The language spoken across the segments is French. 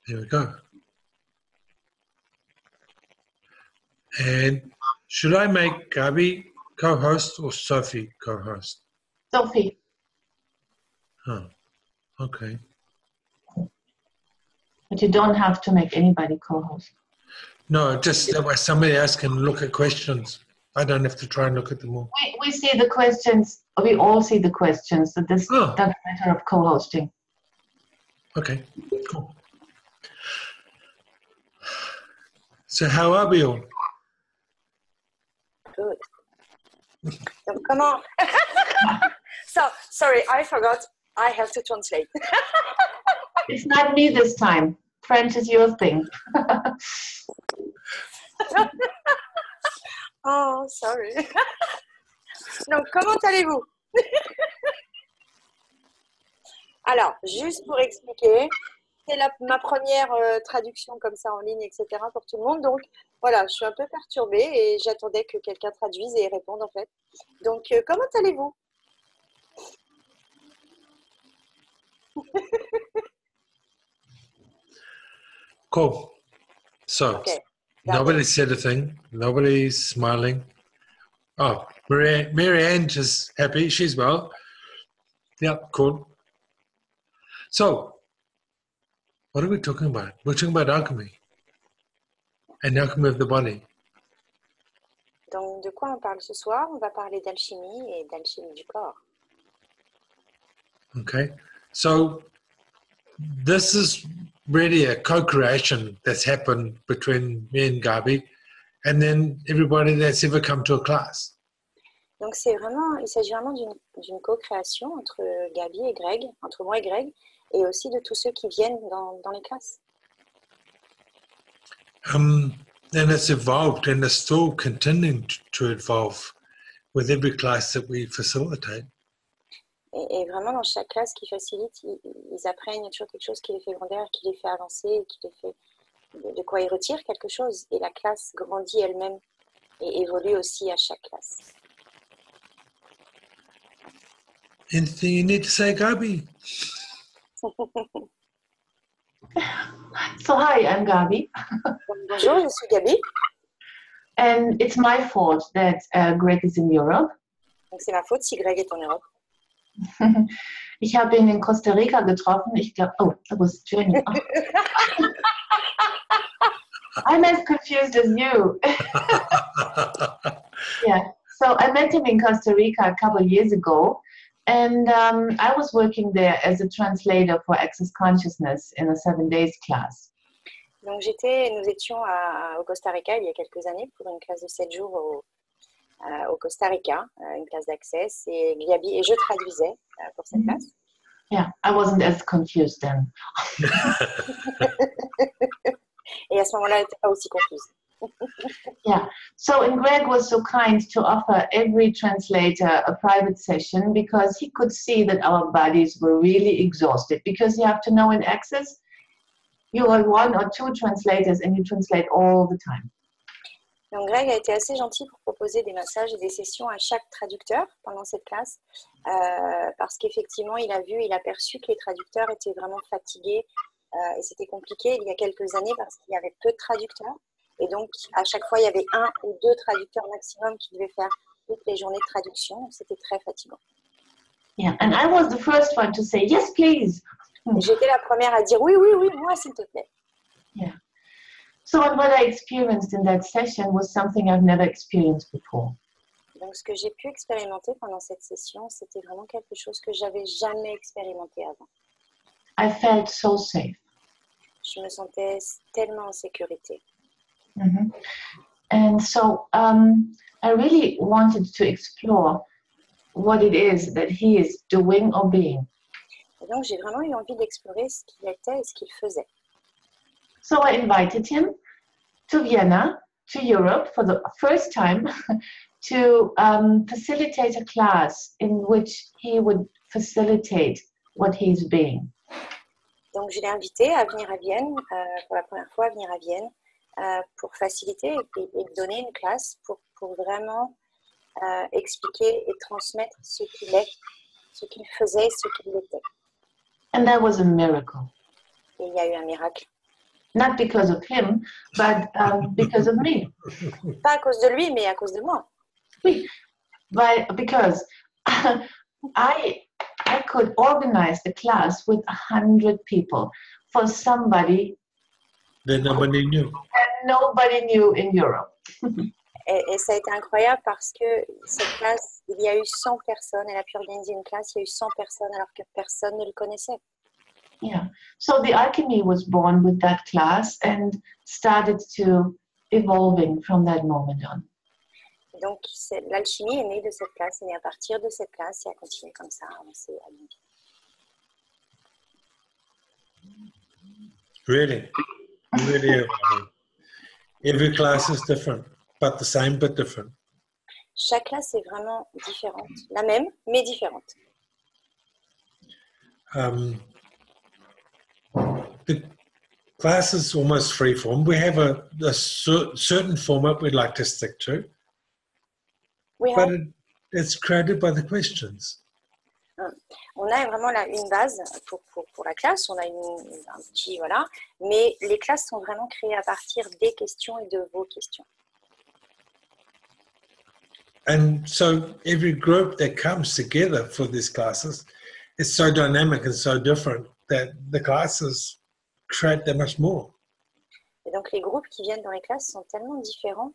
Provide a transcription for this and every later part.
There we go. And should I make Gabi co-host or Sophie co-host? Sophie. Oh, okay. But you don't have to make anybody co-host. No, just that way somebody else can look at questions. I don't have to try and look at them all. We see the questions. We all see the questions. So this doesn't matter of co-hosting. Okay, cool. So how are we all? Good. So, come on. So, sorry, I forgot. I have to translate. It's not me this time. French is your thing. Oh, sorry. Donc, comment allez-vous? Alors, juste pour expliquer, c'est ma première traduction comme ça en ligne, etc. pour tout le monde. Donc, voilà, je suis un peu perturbée et j'attendais que quelqu'un traduise et réponde en fait. Donc, comment allez-vous? Cool. So, okay. Nobody said a thing. Nobody's smiling. Oh, Mary Ann is happy. She's well. Yep, cool. So, what are we talking about? We're talking about alchemy. And the alchemy of the body. Donc, de quoi on parle ce soir? On va parler d'alchimie et d'alchimie du corps. Okay. So, this is really a co-creation that's happened between me and Gabi, and then everybody that's ever come to a class. Donc il s'agit vraiment d'une co-création entre Gabi et Greg, entre moi et Greg, et aussi de tous ceux qui viennent dans les classes. And it's evolved, and it's still continuing to evolve with every class that we facilitate. Et vraiment, dans chaque classe qui facilite, ils apprennent, il y a toujours quelque chose qui les fait grandir, qui les fait avancer, qui les fait de quoi ils retirent quelque chose. Et la classe grandit elle-même et évolue aussi à chaque classe. Anything you need to say, Gabi? So hi, I'm Gabi. Bonjour, je suis Gabi. And it's my fault that Greg is in Europe. Donc c'est ma faute si Greg est en Europe. Ich habe ihn in Costa Rica getroffen. Ich glaube, oh, that was Germany. Oh. I'm as confused as you. Yeah, so I met him in Costa Rica a couple of years ago, and I was working there as a translator for Access Consciousness in a 7 days class. Donc nous étions au Costa Rica il y a quelques années pour une classe de 7 jours au Costa Rica, une classe d'accès, et Gabi et je traduisais pour cette classe. Yeah, I wasn't as confused then. Et à ce moment-là, elle n'était pas aussi confuse. Yeah, so and Greg was so kind to offer every translator a private session because he could see that our bodies were really exhausted, because you have to know in Access, you are 1 or 2 translators and you translate all the time. Donc Greg a été assez gentil pour proposer des massages et des sessions à chaque traducteur pendant cette classe, parce qu'effectivement, il a perçu que les traducteurs étaient vraiment fatigués et c'était compliqué il y a quelques années parce qu'il y avait peu de traducteurs. Et donc, à chaque fois, il y avait 1 ou 2 traducteurs maximum qui devaient faire toutes les journées de traduction. C'était très fatigant. Yeah, and I was the first one to say, yes, please. J'étais la première à dire, oui, oui, oui, moi, s'il te plaît. Yeah. So what I experienced in that session was something I've never experienced before. Donc, ce que j'ai pu expérimenter pendant cette session, c'était vraiment quelque chose que j'avais jamais expérimenté avant. I felt so safe. Je me sentais tellement en sécurité. Mm-hmm. And so I really wanted to explore what it is that he is doing or being. Et donc, j'ai vraiment eu envie d'explorer ce qu'il était et ce qu'il faisait. So I invited him to Vienna, to Europe, for the first time to facilitate a class in which he would facilitate what he's being. Donc, je l'ai invité à venir à Vienne, pour la première fois à venir à Vienne, pour faciliter et donner une classe pour vraiment expliquer et transmettre ce qu'il est, ce qu'il faisait, ce qu'il était. And that was a miracle. Et il y a eu un miracle. not because of him, but because of me. Pas à cause de lui, mais à cause de moi. Oui, because I could organize the class with 100 people for somebody that nobody knew. that nobody knew in Europe. Et ça a été incroyable parce que cette classe, il y a eu 100 personnes. Elle a pu organiser une classe, il y a eu 100 personnes alors que personne ne le connaissait. Yeah. So the Alchemy was born with that class and started to evolving from that moment on. Donc, l'alchimie est née de cette classe, est née à partir de cette classe et a continué comme ça, à avancer, à grandir. Really, really evolving. Every class is different, but the same but different. Chaque classe est vraiment différente, la même, mais différente. The class is almost free form. We have a certain format we'd like to stick to, but it's created by the questions. On a vraiment une base pour la classe, on a un petit, voilà, mais les classes sont vraiment créées à partir des questions et de vos questions. And so every group that comes together for these classes is so dynamic and so different that the classes create that much more. Et donc les groupes qui viennent dans les classes sont tellement différents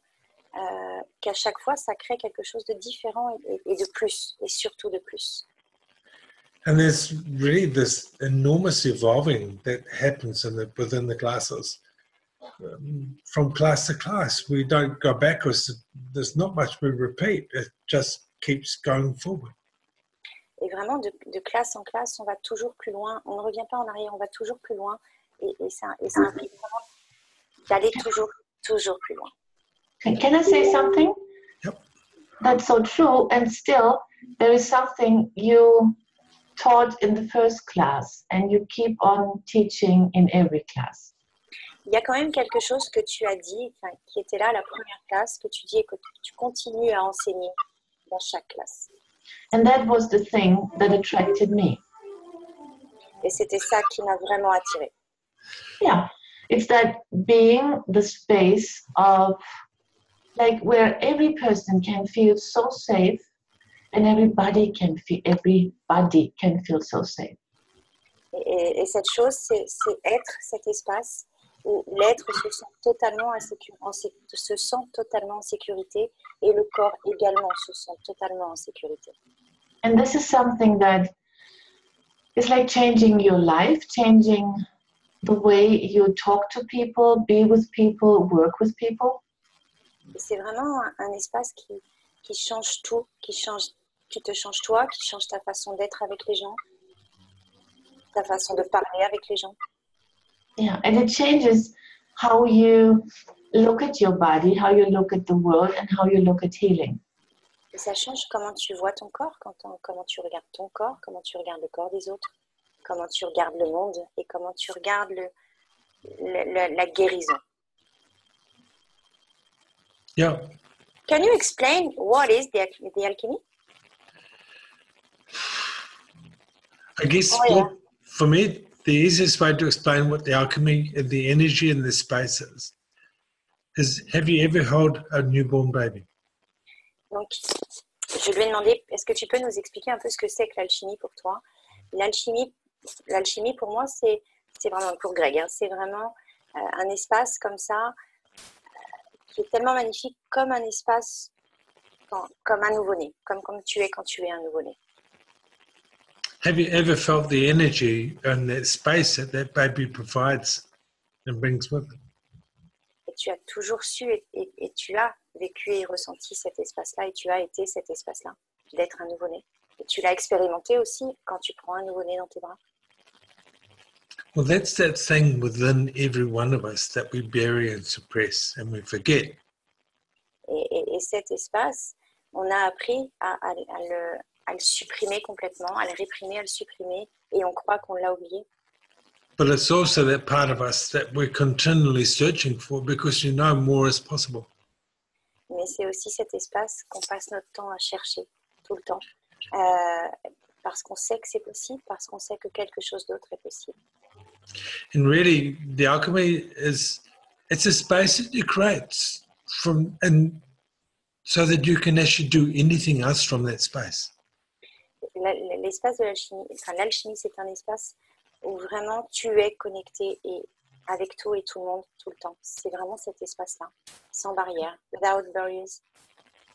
qu'à chaque fois ça crée quelque chose de différent et de plus, et surtout de plus. And there's really this enormous evolving that happens within the classes. From class to class, we don't go backwards. There's not much we repeat. It just keeps going forward. Et vraiment, de classe en classe, on va toujours plus loin. On ne revient pas en arrière, on va toujours plus loin. Et ça implique vraiment d'aller toujours plus loin. Can I say something? Yep. That's so true. And still, there is something you taught in the first class and you keep on teaching in every class. Il y a quand même quelque chose que tu as dit, qui était là à la première classe, que tu dis et que tu continues à enseigner dans chaque classe. And that was the thing that attracted me. Et c'était ça qui m'a vraiment attirée. Yeah, it's that being the space of, like, where every person can feel so safe and everybody can feel so safe. Et cette chose, c'est être cet espace où l'être se sent totalement en sécurité et le corps également se sent totalement en sécurité. And this is something that is like changing your life, changing the way you talk to people, be with people, work with people. Et c'est vraiment un espace qui change tout, qui te change toi, qui change ta façon d'être avec les gens, ta façon de parler avec les gens. Yeah, and it changes how you look at your body, how you look at the world, and how you look at healing. Et ça change comment tu vois ton corps, comment tu regardes ton corps, comment tu regardes le corps des autres, comment tu regardes le monde et comment tu regardes la guérison. Yeah. Can you explain what is the alchemy? I guess for me, the easiest way to explain what the alchemy and the energy in this space is have you ever held a newborn baby? Donc, je lui ai demandé, est-ce que tu peux nous expliquer un peu ce que c'est que l'alchimie pour toi? L'alchimie pour moi, c'est vraiment, pour Greg, hein, c'est vraiment un espace comme ça, qui est tellement magnifique, comme un espace, comme un nouveau-né, comme tu es quand tu es un nouveau-né. Have you ever felt the energy and that space that baby provides and brings with it? Et tu as toujours su et tu as vécu et ressenti cet espace-là et tu as été cet espace-là, d'être un nouveau-né. Et tu l'as expérimenté aussi quand tu prends un nouveau-né dans tes bras. Well, that's that thing within every one of us that we bury and suppress and we forget. Et cet espace, on a appris à le supprimer complètement, à le réprimer, à le supprimer, et on croit qu'on l'a oublié. But it's also that part of us that we're continually searching for because you know more is possible. Mais c'est aussi cet espace qu'on passe notre temps à chercher tout le temps, parce qu'on sait que c'est possible, parce qu'on sait que quelque chose d'autre est possible. And really, the alchemy it's a space that you create from, and so that you can actually do anything else from that space. L'espace de l'alchimie, enfin l'alchimie, c'est un espace où vraiment tu es connecté et avec tout et tout le monde tout le temps. C'est vraiment cet espace-là, sans barrière, without barriers.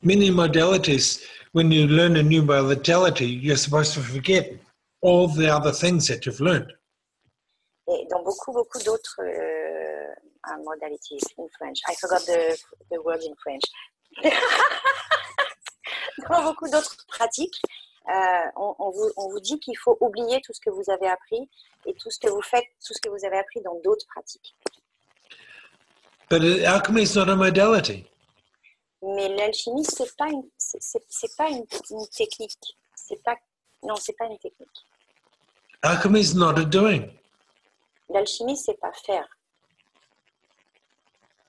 Many modalities, when you learn a new modality, you're supposed to forget all the other things that you've learned. Et dans beaucoup d'autres modalities in French. I forgot the word in French. Dans beaucoup d'autres pratiques, on vous dit qu'il faut oublier tout ce que vous avez appris et tout ce que vous faites, tout ce que vous avez appris dans d'autres pratiques. But alchemy is not a modality. Mais l'alchimie, c'est pas une technique. C'est pas une technique. Alchemy is not a doing. L'alchimie, c'est pas faire.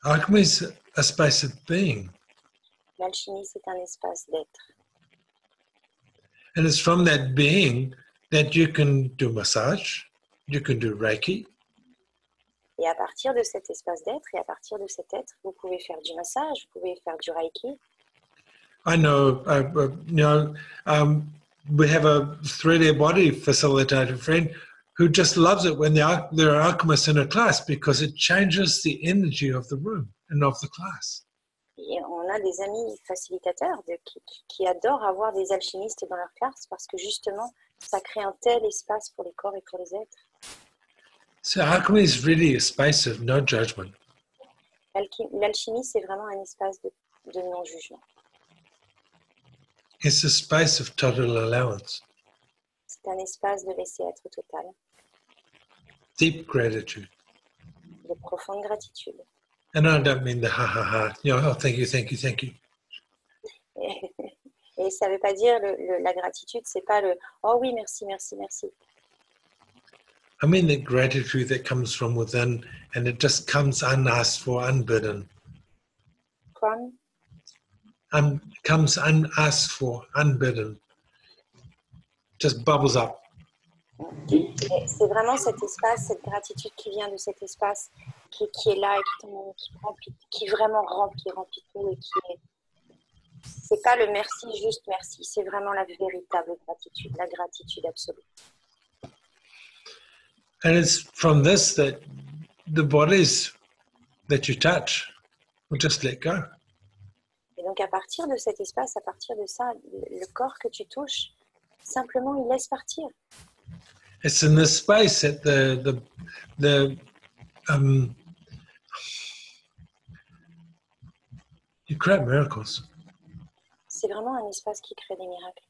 Alchemy is a space of being. L'alchimie, c'est un espace d'être. And it's from that being that you can do massage, you can do Reiki. Et à partir de cet espace d'être et à partir de cet être, vous pouvez faire du massage, vous pouvez faire du Reiki. I know, we have a 3D body facilitator friend who just loves it when there are alchemists in a class because it changes the energy of the room and of the class. Et on a des amis facilitateurs qui adorent avoir des alchimistes dans leur classe parce que justement, ça crée un tel espace pour les corps et pour les êtres. So alchemy is really a space of no judgment. L'alchimie, c'est vraiment un espace de non-jugement. It's a space of total allowance. C'est un espace de laisser-être total, Deep gratitude. de profonde gratitude. And I don't mean the ha ha ha, oh, thank you, thank you, thank you. Et ça ne veut pas dire la gratitude, c'est pas le « oh oui, merci, merci, merci ». I mean the gratitude that comes from within and it just comes unasked for, unbidden. Comme Comes unasked for, unbidden. Just bubbles up. c'est vraiment cet espace, cette gratitude qui vient de cet espace qui est là et qui vraiment remplit tout et qui est... C'est pas le merci, juste merci, c'est vraiment la véritable gratitude, la gratitude absolue. And it's from this that the bodies that you touch will just let go. Et donc à partir de cet espace, à partir de ça, le corps que tu touches, simplement il laisse partir. It's in this space that you create miracles. C'est vraiment un espace qui crée des miracles.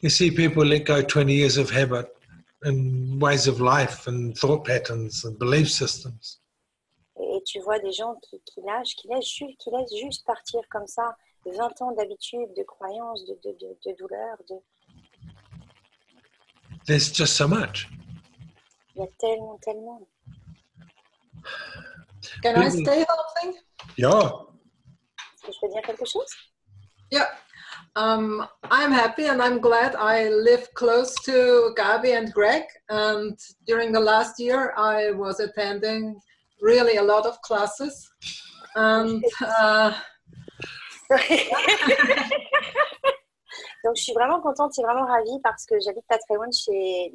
You see people let go 20 years of habit and ways of life and thought patterns and belief systems. Et tu vois des gens qui laissent juste partir comme ça 20 ans d'habitude, de croyances, de douleurs. There's just so much. Il y a tellement. Can I say something? Yeah. Est-ce que je peux dire quelque chose? Yeah. I'm happy and I'm glad I live close to Gabi and Greg. And during the last year, I was attending really a lot of classes. And donc je suis vraiment contente et vraiment ravie parce que j'habite pas très loin de chez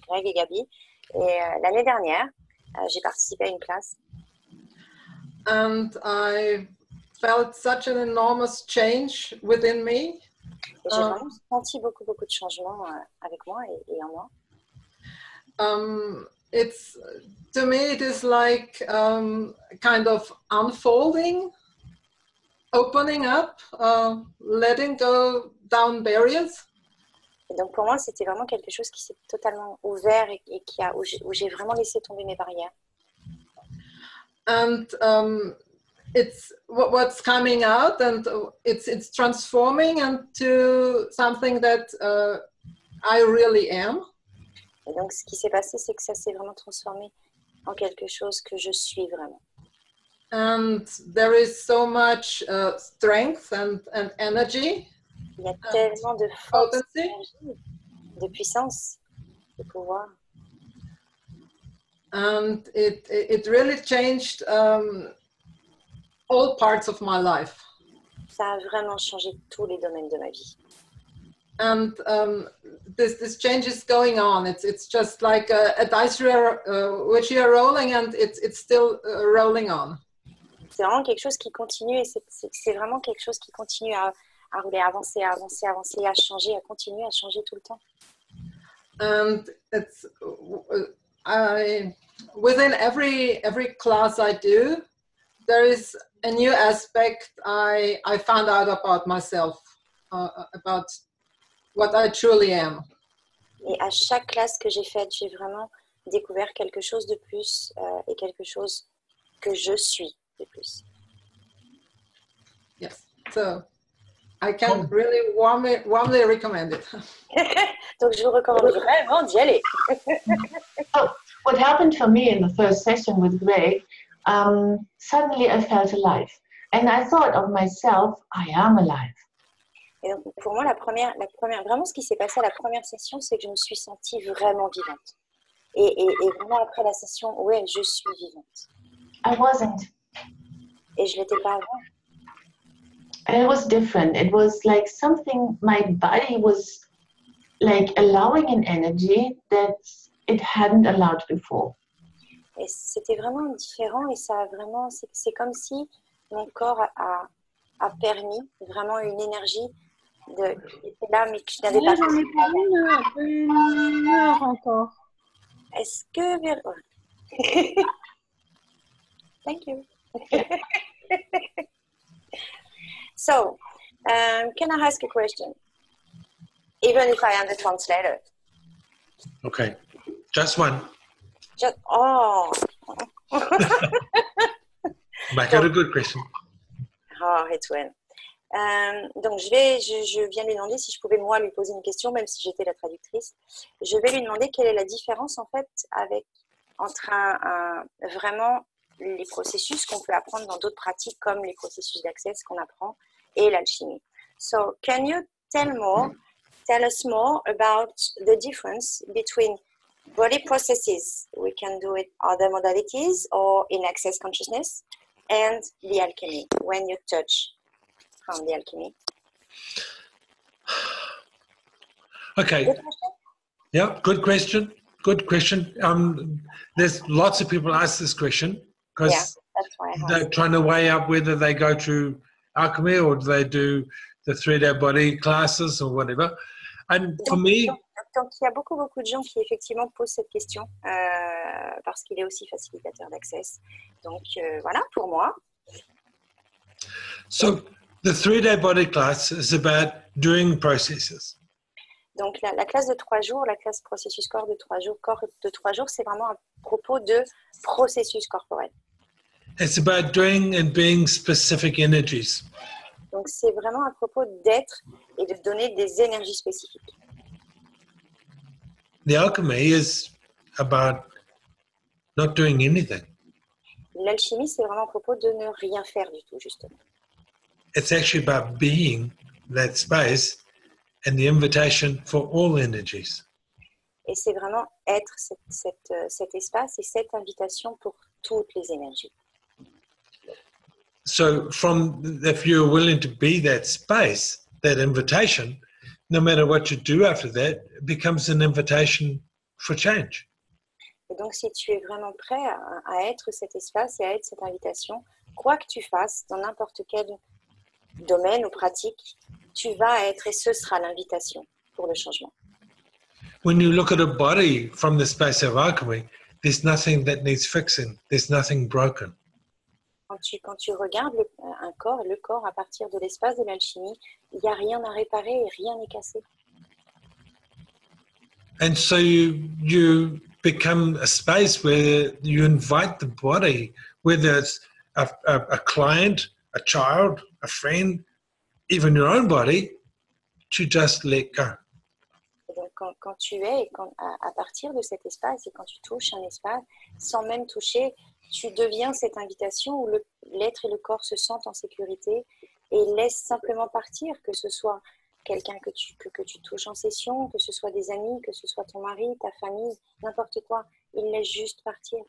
Greg et Gabi. Et l'année dernière, j'ai participé à une classe. And I felt such an enormous change within me. Et j'ai vraiment senti beaucoup de changements avec moi et en moi. To me, it is like kind of unfolding, opening up, letting go down barriers. Et donc pour moi, c'était vraiment quelque chose qui s'est totalement ouvert et où j'ai vraiment laissé tomber mes barrières. And it's what's coming out, and it's transforming into something that I really am. Et donc ce qui s'est passé, c'est que ça s'est vraiment transformé en quelque chose que je suis vraiment. And there is so much strength and energy. Il y a tellement de force, d'énergie, de puissance, de pouvoir. and it really changed all parts of my life. Ça a vraiment changé tous les domaines de ma vie. And this change is going on. It's just like a dice which you are rolling, and it's still rolling on. C'est vraiment quelque chose qui continue, et c'est vraiment quelque chose qui continue à rouler, à avancer, à changer, à continuer à changer tout le temps. And it's within every class I do, there is a new aspect I found out about myself, about what I truly am. Et à chaque classe que j'ai faite, j'ai vraiment découvert quelque chose de plus et quelque chose que je suis de plus. Yes, so I can really warmly recommend it. Donc je vous recommande vraiment d'y aller. Oh, what happened for me in the first session with Greg, suddenly I felt alive. And I thought of myself, I am alive. Et donc pour moi, la première, vraiment ce qui s'est passé à la première session, c'est que je me suis sentie vraiment vivante. Et vraiment après la session, ouais, je suis vivante. I wasn't. Et je l'étais pas avant. And it was different. It was like something, my body was like allowing an energy that it hadn't allowed before. Et c'était vraiment différent, et ça a vraiment, c'est comme si mon corps a permis vraiment une énergie qui était là, mais que je n'avais pas. J'en ai pas une heure encore. Est-ce que... Thank you. So, can I ask a question? Even if I am the translator. Okay, just one. Make it a good question. Oh, it will. Donc, je viens lui demander si je pouvais moi lui poser une question, même si j'étais la traductrice. Je vais lui demander quelle est la différence en fait entre vraiment les processus qu'on peut apprendre dans d'autres pratiques comme les processus d'accès qu'on apprend et l'alchimie. So, can you tell us more about the difference between body processes, we can do it other modalities or in access consciousness, and the alchemy, when you touch from the alchemy? Okay. Good question? Yeah, good question. Good question. There's lots of people ask this question because that's why they're trying to weigh up whether they go to alchemy or do they do the 3-day body classes or whatever. And for me... Donc, il y a beaucoup de gens qui effectivement posent cette question parce qu'il est aussi facilitateur d'accès. Donc, voilà, pour moi. So, the 3-day body class is about doing processes. Donc, la classe de 3 jours, la classe processus corps de 3 jours, c'est vraiment à propos de processus corporel. It's about doing and being specific energies. Donc, c'est vraiment à propos d'être et de donner des énergies spécifiques. The alchemy is about not doing anything. L'alchimie, c'est vraiment à propos de ne rien faire du tout, justement. It's actually about being that space and the invitation for all energies. Et c'est vraiment être cet espace et cette invitation pour toutes les énergies. So if you're willing to be that space, that invitation, no matter what you do after that, it becomes an invitation for change. Et donc, si tu es vraiment prêt à être cet espace et à être cette invitation, quoi que tu fasses, dans n'importe quel domaine ou pratique, tu vas être et ce sera l'invitation pour le changement. When you look at a body from the space of alchemy, there's nothing that needs fixing. There's nothing broken. Quand tu regardes un corps, le corps à partir de l'espace de l'alchimie, il n'y a rien à réparer et rien n'est cassé. And so you become a space where you invite the body, whether it's a client, a child, a friend, even your own body, to just let go. Et donc quand tu es, à partir de cet espace, et quand tu touches un espace, sans même toucher, tu deviens cette invitation où l'être et le corps se sentent en sécurité et laissent simplement partir, que ce soit quelqu'un que tu touches en session, que ce soit des amis, que ce soit ton mari, ta famille, n'importe quoi. il laisse juste partir.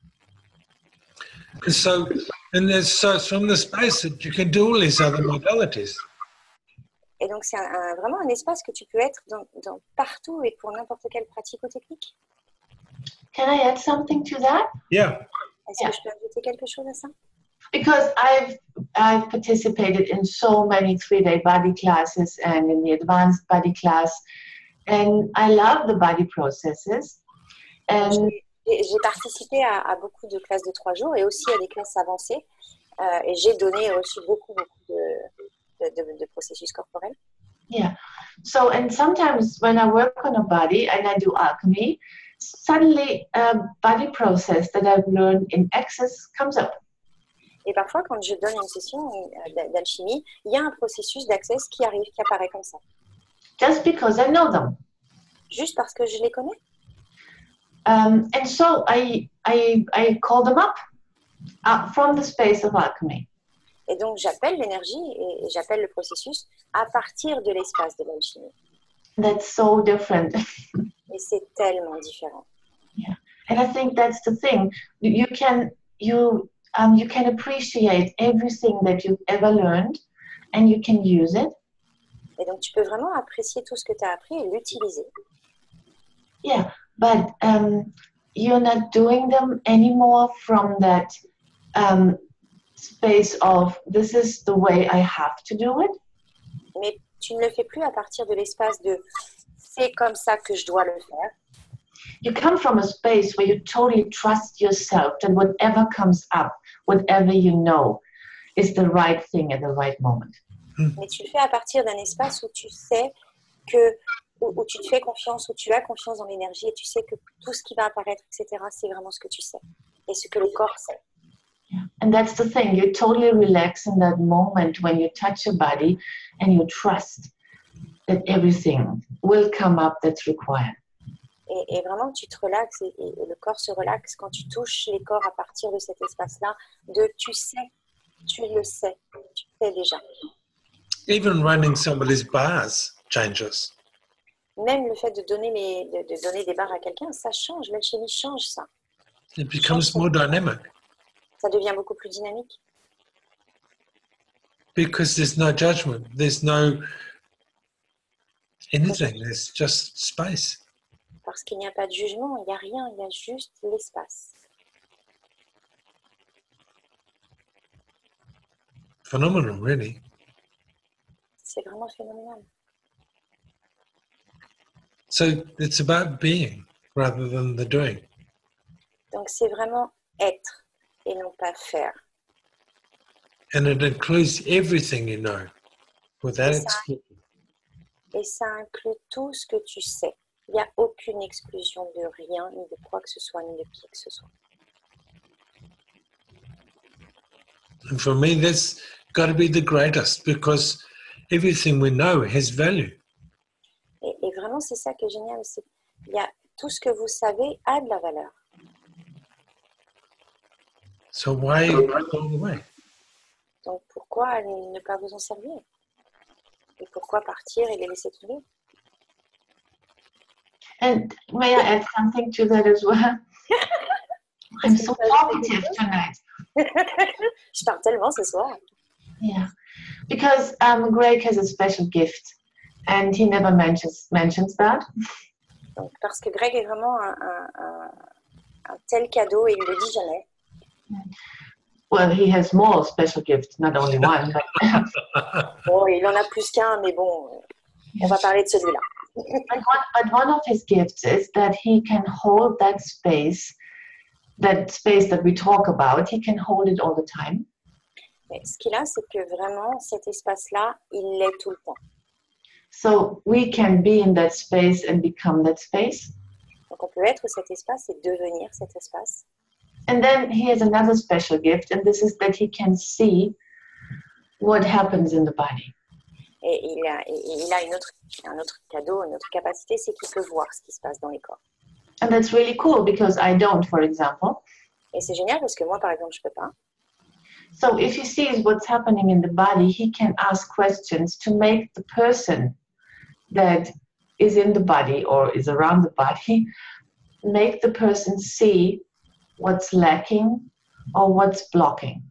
So, and so it's from the space that you can do all these other modalities. Et donc, c'est vraiment un espace que tu peux être dans partout et pour n'importe quelle pratique ou technique. Can I add something to that? Yeah. Est-ce que je peux ajouter quelque chose à ça? Because I've participated in so many 3-day body classes and in the advanced body class, and I love the body processes. And J'ai participé à beaucoup de classes de 3 jours et aussi à des classes avancées. Et j'ai donné aussi beaucoup de processus corporels. yeah, so and sometimes when I work on a body and I do alchemy, suddenly a body process that I've learned in Access comes up. Et parfois, quand je donne une session d'alchimie, il y a un processus d'access qui arrive, qui apparaît comme ça. Just because I know them. Juste parce que je les connais. And so I call them up from the space of alchemy. Et donc, j'appelle l'énergie et j'appelle le processus à partir de l'espace de l'alchimie. That's so different. Et c'est tellement différent. Yeah, and I think that's the thing. You can appreciate everything that you've ever learned, and you can use it. Et donc, tu peux vraiment apprécier tout ce que tu as appris et l'utiliser. Yeah, but you're not doing them anymore from that space of this is the way I have to do it. Mais tu ne le fais plus à partir de l'espace de c'est comme ça que je dois le faire. You come from a space where you totally trust yourself that whatever comes up, whatever you know, is the right thing at the right moment. Mais tu le fais à partir d'un espace où tu sais que, où tu te fais confiance, où tu as confiance dans l'énergie et tu sais que tout ce qui va apparaître, etc., c'est vraiment ce que tu sais et ce que le corps sait. Yeah. And that's the thing, you totally relax in that moment when you touch your body and you trust that everything will come up that's required. Et vraiment, tu te relaxes et le corps se relaxe quand tu touches les corps à partir de cet espace-là, de tu sais, tu le sais, tu sais déjà. Even running somebody's bars changes. Même le fait de donner des barres à quelqu'un, ça change, l'alchimie change ça. It becomes more dynamic Ça devient beaucoup plus dynamique. because there's no judgment, there's no anything, there's just space. Parce qu'il n'y a pas de jugement, il n'y a rien, il y a juste l'espace. Phenomenal, really. C'est vraiment phénoménal. So it's about being rather than the doing. Donc c'est vraiment être et non pas faire. And it includes everything you know without Et ça- exclusion. Et ça inclut tout ce que tu sais. Il n'y a aucune exclusion de rien, ni de quoi que ce soit, ni de qui que ce soit. And for me, that's got to be the greatest because everything we know has value. Et vraiment, c'est ça qui est génial. Il y a tout ce que vous savez a de la valeur. So why go away? Donc pourquoi ne pas vous en servir? Et pourquoi partir et les laisser tomber? And may I add something to that as well? I'm so talkative tonight. Je parle tellement ce soir. Yeah, because Greg has a special gift, and he never mentions that. Donc, parce que Greg est vraiment un tel cadeau et il ne le dit jamais. Well, he has more special gifts, not only one. But, Bon, il en a plus qu'un, mais bon, on va parler de celui-là. but one of his gifts is that he can hold that space that we talk about. He can hold it all the time. Mais ce qu'il a, c'est que vraiment, cet espace-là, il l'est tout le temps. So we can be in that space and become that space. Donc, on peut être cet espace et devenir cet espace. And then he has another special gift, and this is that he can see what happens in the body. Et il a un autre cadeau, une autre capacité, c'est qu'il peut voir ce qui se passe dans les corps. And that's really cool because I don't, for example. Et c'est génial parce que moi, par exemple, je ne peux pas. So if he sees what's happening in the body, he can ask questions to make the person that is in the body or is around the body make the person see what's lacking or what's blocking.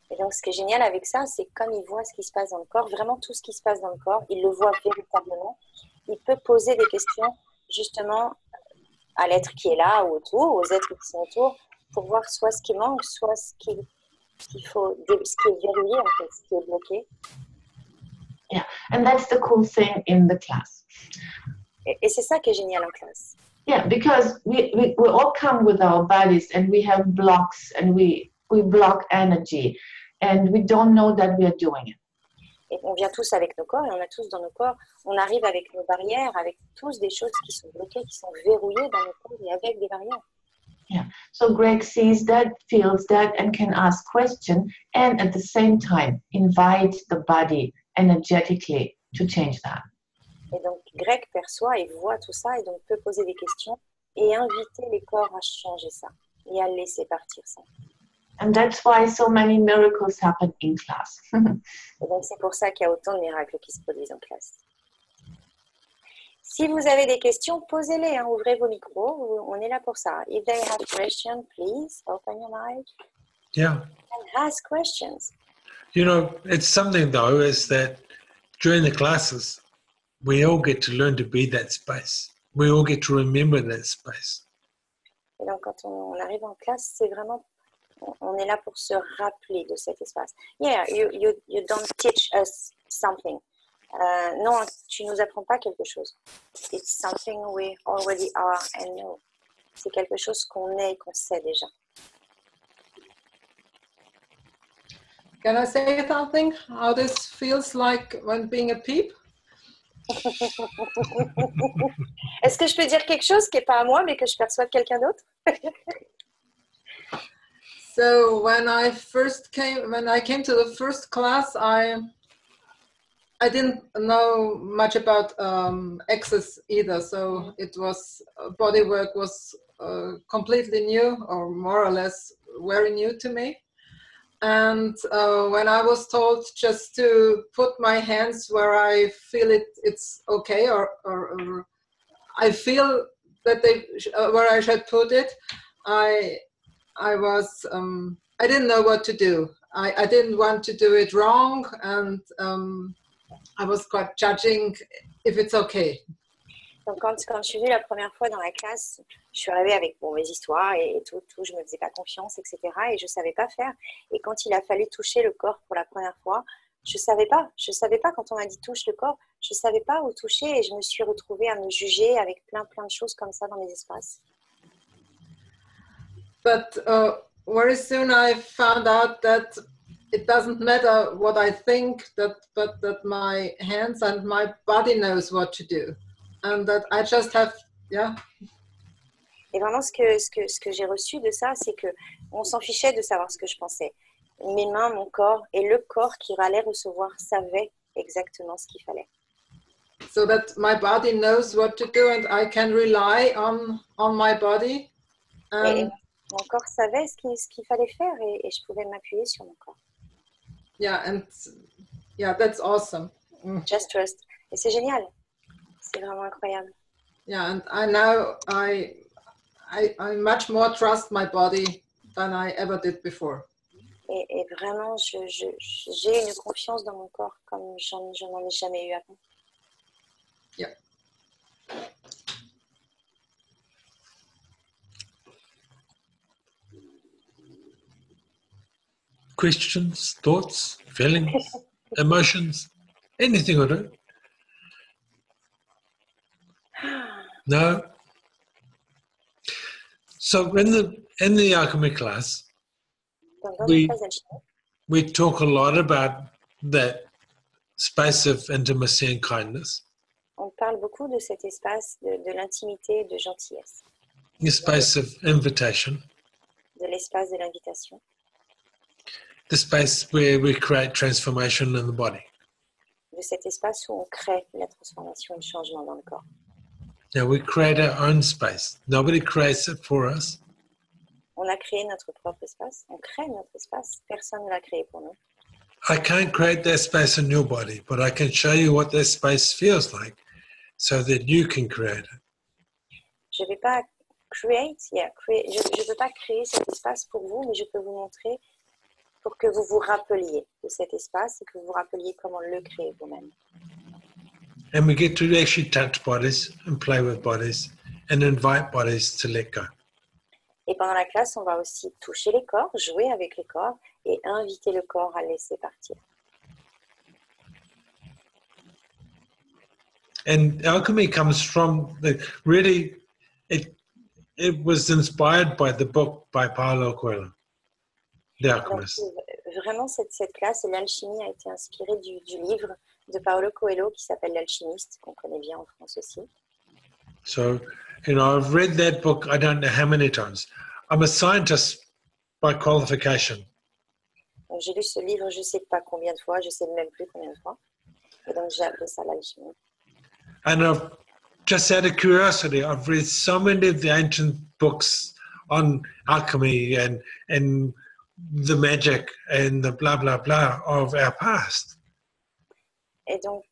Et donc, ce qui est génial avec ça, c'est que comme il voit ce qui se passe dans le corps, vraiment tout ce qui se passe dans le corps, il le voit véritablement. Il peut poser des questions justement à l'être qui est là ou autour, aux êtres qui sont autour, pour voir soit ce qui manque, soit ce qui est verrouillé, en fait, ce qui est bloqué. Yeah, and that's the cool thing in the class. Et c'est ça qui est génial en classe. Yeah, because we all come with our bodies and we have blocks and we block energy and we don't know that we are doing it. Et on vient tous avec nos corps et on a tous dans nos corps, on arrive avec nos barrières, avec tous des choses qui sont bloquées, qui sont verrouillées dans nos corps et avec des barrières. Yeah, so Greg sees that, feels that, and can ask questions and at the same time invite the body energetically to change that. Et donc Greg perçoit et voit tout ça et donc peut poser des questions et inviter les corps à changer ça et à laisser partir ça. And that's why so many miracles happen in class. Et donc c'est pour ça qu'il y a autant de miracles qui se produisent en classe. Si vous avez des questions, posez-les, hein, ouvrez vos micros, on est là pour ça. If they have questions, please open your mic. Yeah. And ask questions. You know, it's something though, is that during the classes, we all get to learn to be that space. We all get to remember that space. Et donc quand on arrive en classe, c'est vraiment, on est là pour se rappeler de cet espace. Yeah, you don't teach us something. Non, tu nous apprends pas quelque chose. It's something we already are and know. C'est quelque chose qu'on est et qu'on sait déjà. Can I say something? How this feels like when being a peep? Est-ce que je peux dire quelque chose qui n'est pas à moi, mais que je perçois de quelqu'un d'autre? So when I came to the first class, I didn't know much about access either. So it was body work was completely new, or more or less very new to me. And when I was told just to put my hands where I feel it's okay, or I feel that where I should put it, I didn't know what to do. I didn't want to do it wrong, and I was quite judging if it's okay. Donc quand je suis venue la première fois dans la classe, je suis arrivée avec mes histoires et tout, je me faisais pas confiance, etc. Et je savais pas faire. Et quand il a fallu toucher le corps pour la première fois, je savais pas quand on m'a dit touche le corps, je savais pas où toucher et je me suis retrouvée à me juger avec plein de choses comme ça dans mes espaces. But very soon I found out that it doesn't matter what I think, but that my hands and my body knows what to do. And that I just have, yeah. Et vraiment, ce que j'ai reçu de ça, c'est que on s'en fichait de savoir ce que je pensais. Mes mains, mon corps et le corps qui allait recevoir savaient exactement ce qu'il fallait. So that my body knows what to do and I can rely on my body. Et mon corps savait ce qu'il fallait faire et je pouvais m'appuyer sur mon corps. Yeah, and yeah, that's awesome. Just trust. Et c'est génial. C'est vraiment incroyable. Yeah, and I much more trust my body than I ever did before. Et vraiment, j'ai une confiance dans mon corps comme je n'en ai jamais eu avant. Yeah. Questions, thoughts, feelings, emotions, anything or do? No? So in the Alchemy class, we talk a lot about that space of intimacy and kindness. On parle beaucoup de cet espace de l'intimité et de gentillesse. The space of invitation. De l'espace de l'invitation. The space where we create transformation in the body. De cet espace où on crée la transformation et le changement dans le corps. Now we create our own space. Nobody creates it for us. On a créé notre propre espace. On crée notre espace. Personne ne l'a créé pour nous. I can't create that space in your body, but I can show you what that space feels like so that you can create it. Je ne vais pas Create, yeah, create. Je ne peux pas créer cet espace pour vous, mais je peux vous montrer pour que vous vous rappeliez de cet espace et que vous vous rappeliez comment le créer vous-même. And we get to actually touch bodies and play with bodies and invite bodies to let go. Et pendant la classe, on va aussi toucher les corps, jouer avec les corps et inviter le corps à laisser partir. And alchemy comes from it was inspired by the book by Paulo Coelho, The Alchemist. Donc, vraiment, cette classe et l'alchimie a été inspirée du livre de Paulo Coelho qui s'appelle L'Alchimiste, qu'on connaît bien en France aussi. So, I've read that book I don't know how many times. I'm a scientist by qualification. Donc, j'ai lu ce livre, je ne sais pas combien de fois, je ne sais même plus combien de fois. Et donc, j'ai appelé ça l'alchimie. And I've just out of curiosity, I've read so many of the ancient books on alchemy and the magic and the blah, blah, blah of our past. Et donc,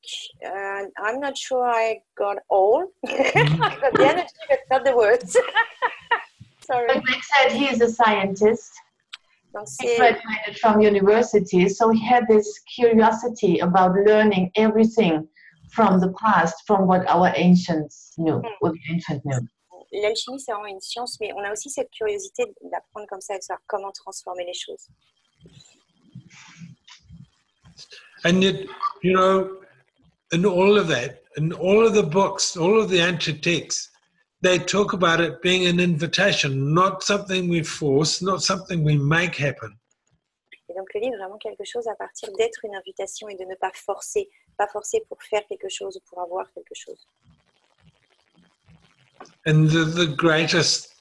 I'm not sure I got all. I got the energy, but not the words. Sorry. Like Greg said, he is a scientist. Donc, He graduated from university, so he had this curiosity about learning everything from the past, from what our ancients knew, what the ancient knew. L'alchimie, c'est vraiment une science, mais on a aussi cette curiosité d'apprendre comme ça et de savoir comment transformer les choses. And yet, in all of that, in all of the books, all of the ancient texts, they talk about it being an invitation, not something we force, not something we make happen. Et donc le livre est vraiment quelque chose à partir d'être une invitation et de ne pas forcer pour faire quelque chose ou pour avoir quelque chose. And the greatest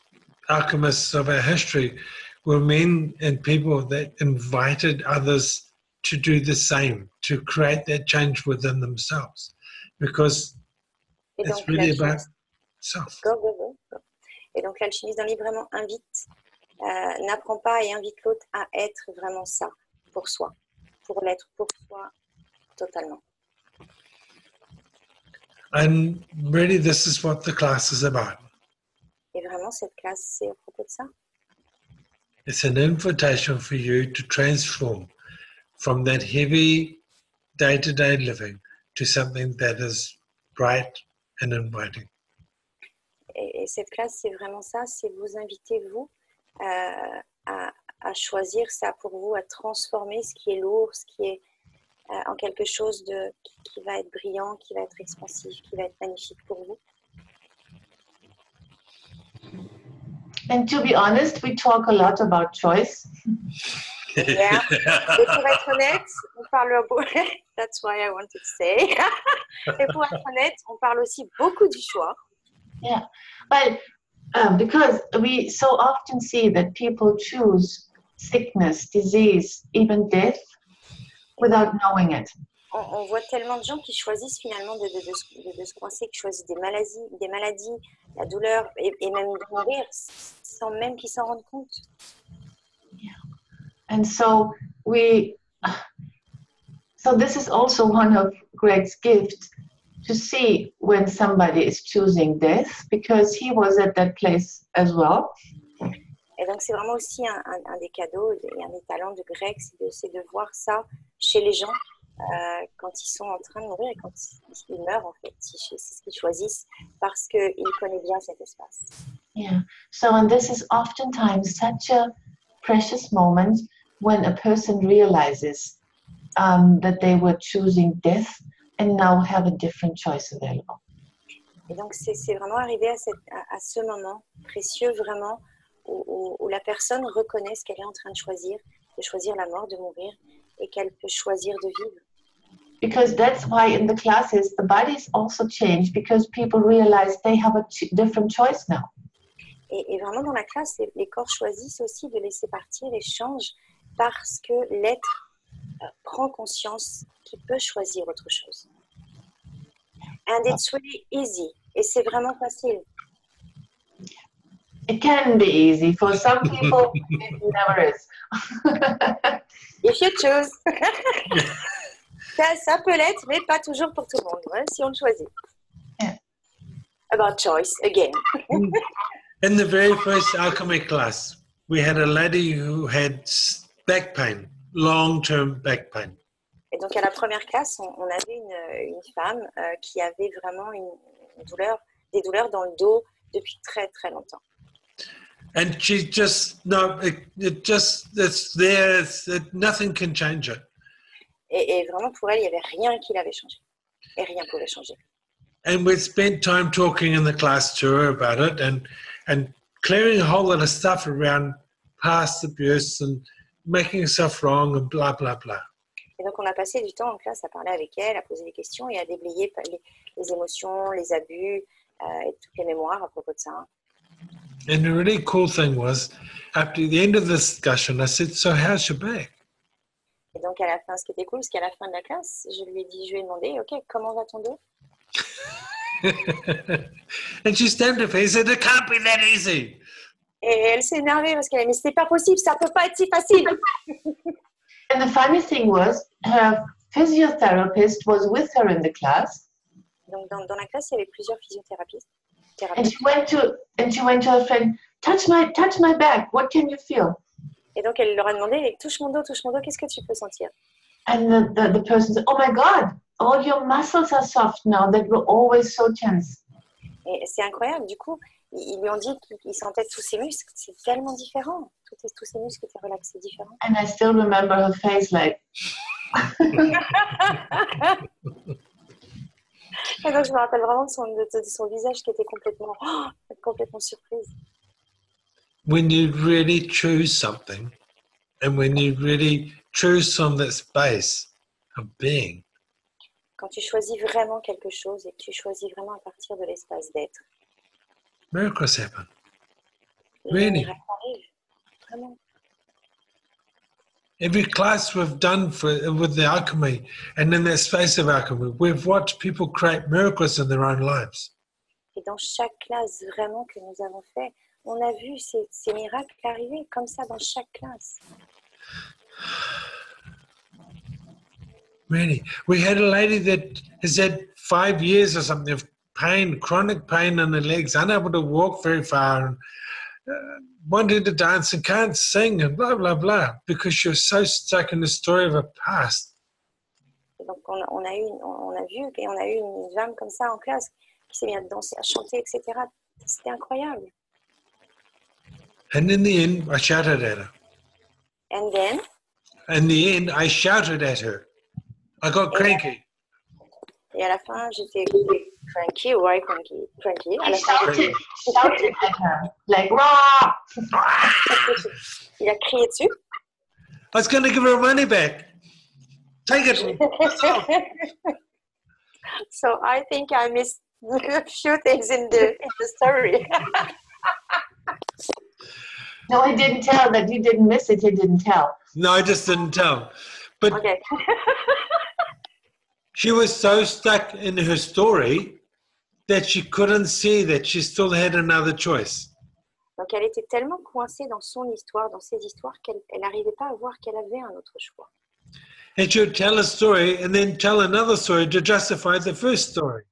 alchemists of our history were men and people that invited others to do the same, to create that change within themselves, because Et it's donc, really about self. Go. Et donc l'alchimiste dans le livre vraiment n'apprend pas et invite l'autre à être vraiment ça, pour soi, pour l'être pour soi totalement. And really, this is what the class is about. Et vraiment, cette classe, c'est à propos de ça. It's an invitation for you to transform from that heavy day-to-day living to something that is bright and inviting. Et cette classe, c'est vraiment ça, c'est vous inviter, vous, à choisir ça pour vous, à transformer ce qui est lourd, ce qui est en quelque chose qui va être brillant, qui va être expansif, qui va être magnifique pour vous. And to be honest, we talk a lot about choice. Yeah. Et pour être honnête, on parle that's why I wanted to say. Et pour être honnête, on parle aussi beaucoup du choix. Yeah, but because we so often see that people choose sickness, disease, even death without knowing it. On voit tellement de gens qui choisissent finalement de se coincer, qui choisissent des maladies, la douleur et même de mourir sans même qu'ils s'en rendent compte. Yeah. And so this is also one of Greg's gifts, to see when somebody is choosing death, because he was at that place as well. Et donc c'est vraiment aussi un des cadeaux et un des talents de Greg, c'est de voir ça chez les gens quand ils sont en train de mourir et quand ils meurent en fait. C'est ce qu'ils choisissent parce qu'ils connaissent bien cet espace. Yeah. So, and this is oftentimes such a precious moment when a person realizes that they were choosing death and now have a different choice available. Et donc c'est vraiment arrivé à ce moment précieux vraiment où la personne reconnaît ce qu'elle est en train de choisir la mort, de mourir, et qu'elle peut choisir de vivre. Because that's why in the classes the bodies also change, because people realize they have a different choice now. Et vraiment dans la classe, les corps choisissent aussi de laisser partir et changent parce que l'être prend conscience qu'il peut choisir autre chose. And it's really easy. Et c'est vraiment facile. It can be easy for some people. It never is. If you choose. Ça peut l'être, mais pas toujours pour tout le monde, hein, si on le choisit. Yeah. About choice, again. In the very first alchemy class, we had a lady who had back pain, long-term back pain. Et donc, à la première classe, on avait une femme qui avait vraiment des douleurs dans le dos depuis très, très longtemps. And she just, no, it's there, nothing can change it. Et vraiment, pour elle, il n'y avait rien qui l'avait changé. Et rien ne pouvait changer. And we spent time talking in the class to her about it and clearing a whole lot of stuff around past abuse and making herself wrong and blah, blah, blah. Et donc, on a passé du temps en classe à parler avec elle, à poser des questions et à déblayer les émotions, les abus et toutes les mémoires à propos de ça. And the really cool thing was, after the end of the discussion, I said, so how's your back? Et donc, à la fin, ce qui était cool, c'est qu'à la fin de la classe, je lui ai demandé, OK, comment va ton dos? And she stamped her face and said, it can't be that easy. Et elle s'est énervée parce qu'elle a dit, mais c'est pas possible, ça peut pas être si facile. And the funny thing was, her physiotherapist was with her in the class. Donc, dans la classe, il y avait plusieurs physiothérapeutes. And she went to her friend, touch my back, what can you feel? Et donc, elle leur a demandé, touche mon dos, qu'est-ce que tu peux sentir? And the person said, oh my God, all your muscles are soft now that were always so tense. Et c'est incroyable, du coup, ils lui ont dit qu'ils sentaient tous ses muscles, c'est tellement différent. Tous ses muscles étaient relaxés différents. And I still remember her face like... Et donc, je me rappelle vraiment de son visage qui était complètement surprise. When you really choose something, and when you really choose from that space of being, Quand tu choisis vraiment quelque chose et que tu choisis vraiment à partir de l'espace d'être, miracles happen. les Really? miracles arrivent. Vraiment. Every class we've done with the alchemy, and in that space of alchemy, we've watched people create miracles in their own lives. Et dans chaque classe vraiment que nous avons fait, on a vu ces miracles arriver comme ça dans chaque classe. Really, we had a lady that has had 5 years or something of pain, chronic pain in the legs, unable to walk very far, and wanting to dance and can't sing and blah, blah, blah, because she was so stuck in the story of her past. Et donc on a vu et on a eu une femme comme ça en classe qui s'est mise à danser, à chanter, etc. C'était incroyable. And in the end, I shouted at her. And then, In the end, I shouted at her. I got cranky. et à la fin, j'étais cranky, ouais, cranky. À la fin, shouted at her, like, rah! il a crié dessus. I was going to give her money back. Take it. So I think I missed a few things in the story. No, he didn't tell that you didn't miss it, he didn't tell. No, I just didn't tell. But Okay. she was so stuck in her story that she couldn't see that she still had another choice. Donc elle était tellement coincée dans son histoire, dans ses histoires, qu'elle n'arrivait pas à voir qu'elle avait un autre choix. And she would tell a story and then tell another story to justify the first story.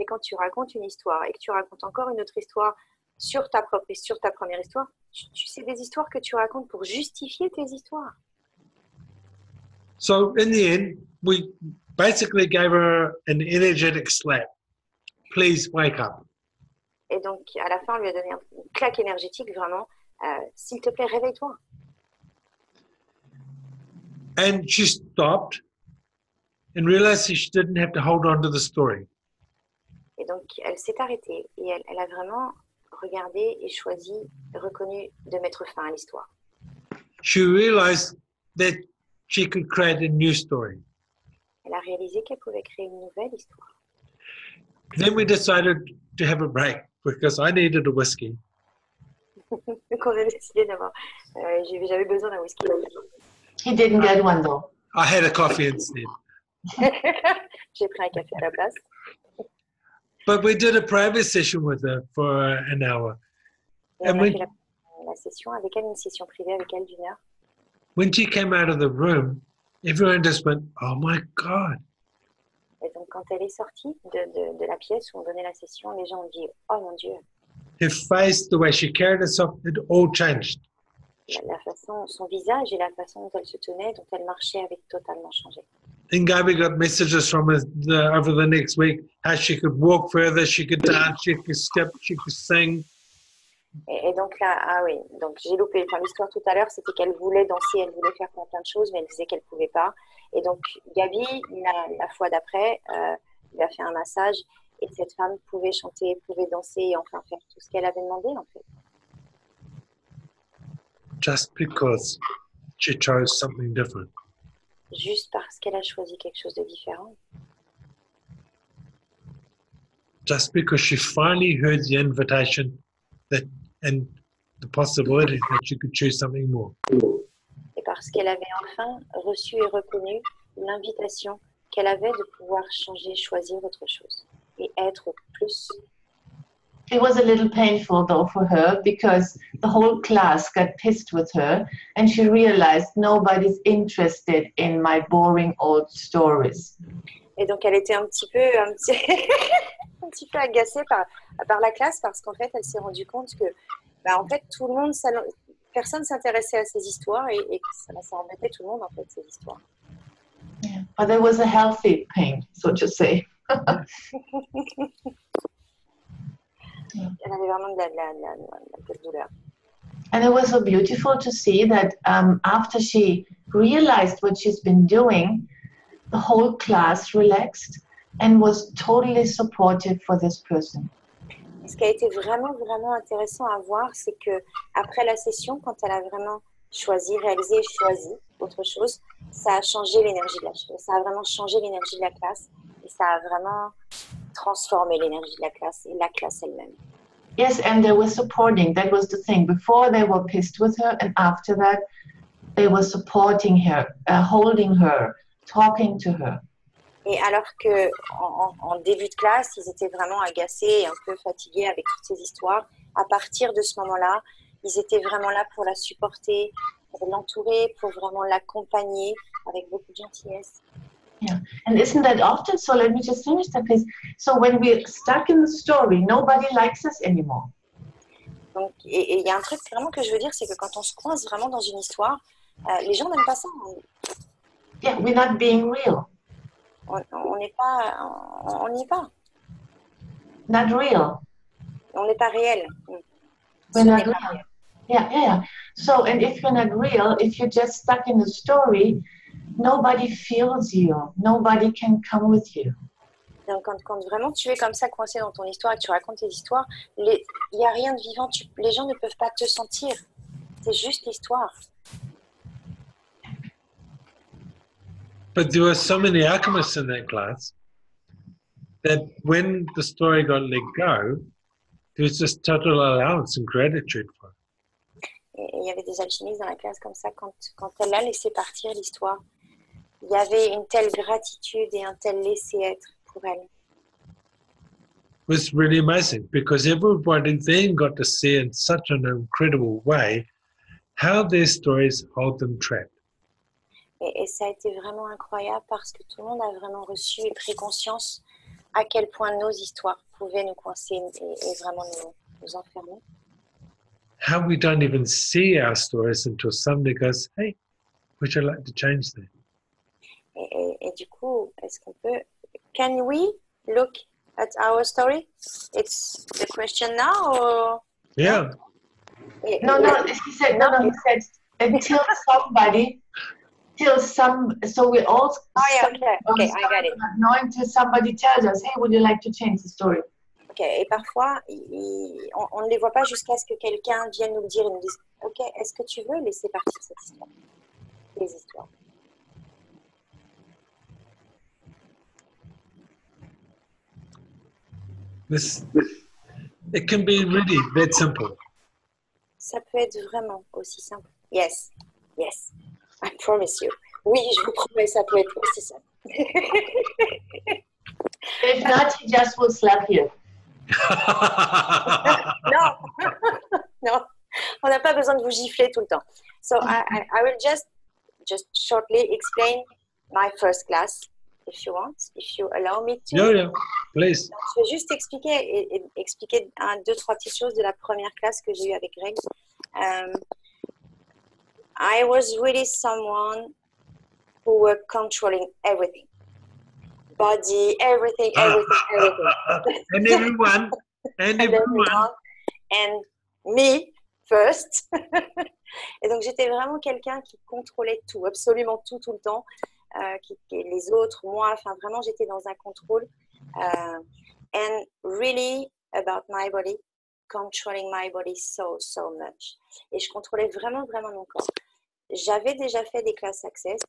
Et quand tu racontes une histoire et que tu racontes encore une autre histoire sur ta première histoire, tu sais des histoires que tu racontes pour justifier tes histoires. So in the end, we basically gave her an energetic slap. Please wake up. Et donc à la fin, on lui a donné une claque énergétique vraiment. S'il te plaît, réveille-toi. And she stopped and realized that she didn't have to hold on to the story. Et donc elle s'est arrêtée et elle a vraiment regardé et choisi, reconnu de mettre fin à l'histoire. She realized that she could create a new story. Elle a réalisé qu'elle pouvait créer une nouvelle histoire. Then we decided to have a break because I needed a whiskey. Donc on a décidé d'avoir. J'avais besoin d'un whisky. He didn't get one though. I had a coffee instead. J'ai pris un café à la place. But we did a private session with her for an hour. Et on a fait la session avec elle, une session privée avec elle d'1 heure. When she came out of the room, everyone just went, oh my God. Et donc quand elle est sortie de la pièce où on donnait la session, les gens ont dit, oh mon Dieu. her face, the way she carried herself, it all changed. La façon, son visage et la façon dont elle se tenait, dont elle marchait avait totalement changé. And Gabi got messages from her over the next week, how she could walk further, she could dance, she could step, she could sing. Et donc là, ah oui, donc j'ai loupé. Enfin, l'histoire tout à l'heure, c'était qu'elle voulait danser, elle voulait faire plein de choses, mais elle disait qu'elle ne pouvait pas. Et donc Gabi, la fois d'après, il a fait un massage et cette femme pouvait chanter, pouvait danser et enfin faire tout ce qu'elle avait demandé en fait. Just because she chose something different. Juste parce qu'elle a choisi quelque chose de différent. Just because she finally heard the invitation that and the possibility that she could choose something more. Et parce qu'elle avait enfin reçu et reconnu l'invitation qu'elle avait de pouvoir changer, choisir autre chose et être plus. It was a little painful though for her because the whole class got pissed with her and she realized nobody's interested in my boring old stories. Et donc elle était un petit peu un petit peu agacée par la classe parce qu'en fait elle s'est rendue compte que en fait tout le monde personne s'intéressait à ces histoires et ça embêtait tout le monde en fait ces histoires. Yeah. But there was a healthy pain, so to say. Elle avait vraiment de la douleur. And it was so beautiful to see that after she realized what she's been doing, the whole class relaxed and was totally supportive for this person. Ce qui a été vraiment, vraiment intéressant à voir, c'est que après la session, quand elle a vraiment réalisé et choisi autre chose, ça a changé l'énergie de la chose. Ça a vraiment changé l'énergie de la classe et ça a vraiment transformé l'énergie de la classe et la classe elle-même. Yes, and they were supporting. That was the thing. Before they were pissed with her, and after that, they were supporting her, holding her, talking to her. Et alors que en début de classe, ils étaient vraiment agacés et un peu fatigués avec toutes ces histoires, à partir de ce moment-là, ils étaient vraiment là pour la supporter, pour l'entourer, pour vraiment l'accompagner avec beaucoup de gentillesse. Yeah, and isn't that often? So let me just finish that, please. So when we're stuck in the story, nobody likes us anymore. Donc, et il y a un truc vraiment que je veux dire, c'est que quand on se coince vraiment dans une histoire, les gens n'aiment pas ça. Yeah, we're not being real. On n'y est pas. Not real. On n'est pas réel. We're not real. Yeah. So, and if you're not real, if you're just stuck in the story, nobody feels you. Nobody can come with you. Donc, quand vraiment tu es comme ça coincé dans ton histoire et que tu racontes tes histoires, il n'y a rien de vivant. Les gens ne peuvent pas te sentir. C'est juste l'histoire. But there were so many alchemists in that class that when the story got let go, there was just total allowance and gratitude for it. Et il y avait des alchimistes dans la classe comme ça, quand elle a laissé partir l'histoire, il y avait une telle gratitude et un tel laisser-être pour elle. It was really amazing because everybody then got to see in such an incredible way how their stories hold them trapped. Et ça a été vraiment incroyable parce que tout le monde a vraiment reçu et pris conscience à quel point nos histoires pouvaient nous coincer et vraiment nous enfermer. How we don't even see our stories until somebody goes, hey, would you like to change that? Et du coup, est-ce qu'on peut... Can we look at our story? It's the question now or... Yeah. No, he said, he said, until somebody... so we all okay, I got it. Until somebody tells us, hey, would you like to change the story? Ok, et parfois, on ne les voit pas jusqu'à ce que quelqu'un vienne nous le dire et nous dise, ok, est-ce que tu veux laisser partir cette histoire, les histoires? It can be really that simple. Ça peut être vraiment aussi simple. Yes, I promise you. Oui, je vous promets, ça peut être aussi simple. If not, he just will slap you. Non, on n'a pas besoin de vous gifler tout le temps. So I will just shortly explain my first class if you want, if you allow me to. Yeah, please. Donc, je vais juste expliquer deux, trois petites choses de la première classe que j'ai eue avec Greg. I was really someone who were controlling everything. Body, everything. And everyone. And me first. Et donc, j'étais vraiment quelqu'un qui contrôlait tout, absolument tout, tout le temps. Les autres, moi, enfin, vraiment, j'étais dans un contrôle. And really about my body, controlling my body so much. Et je contrôlais vraiment, vraiment mon corps. J'avais déjà fait des classes Access.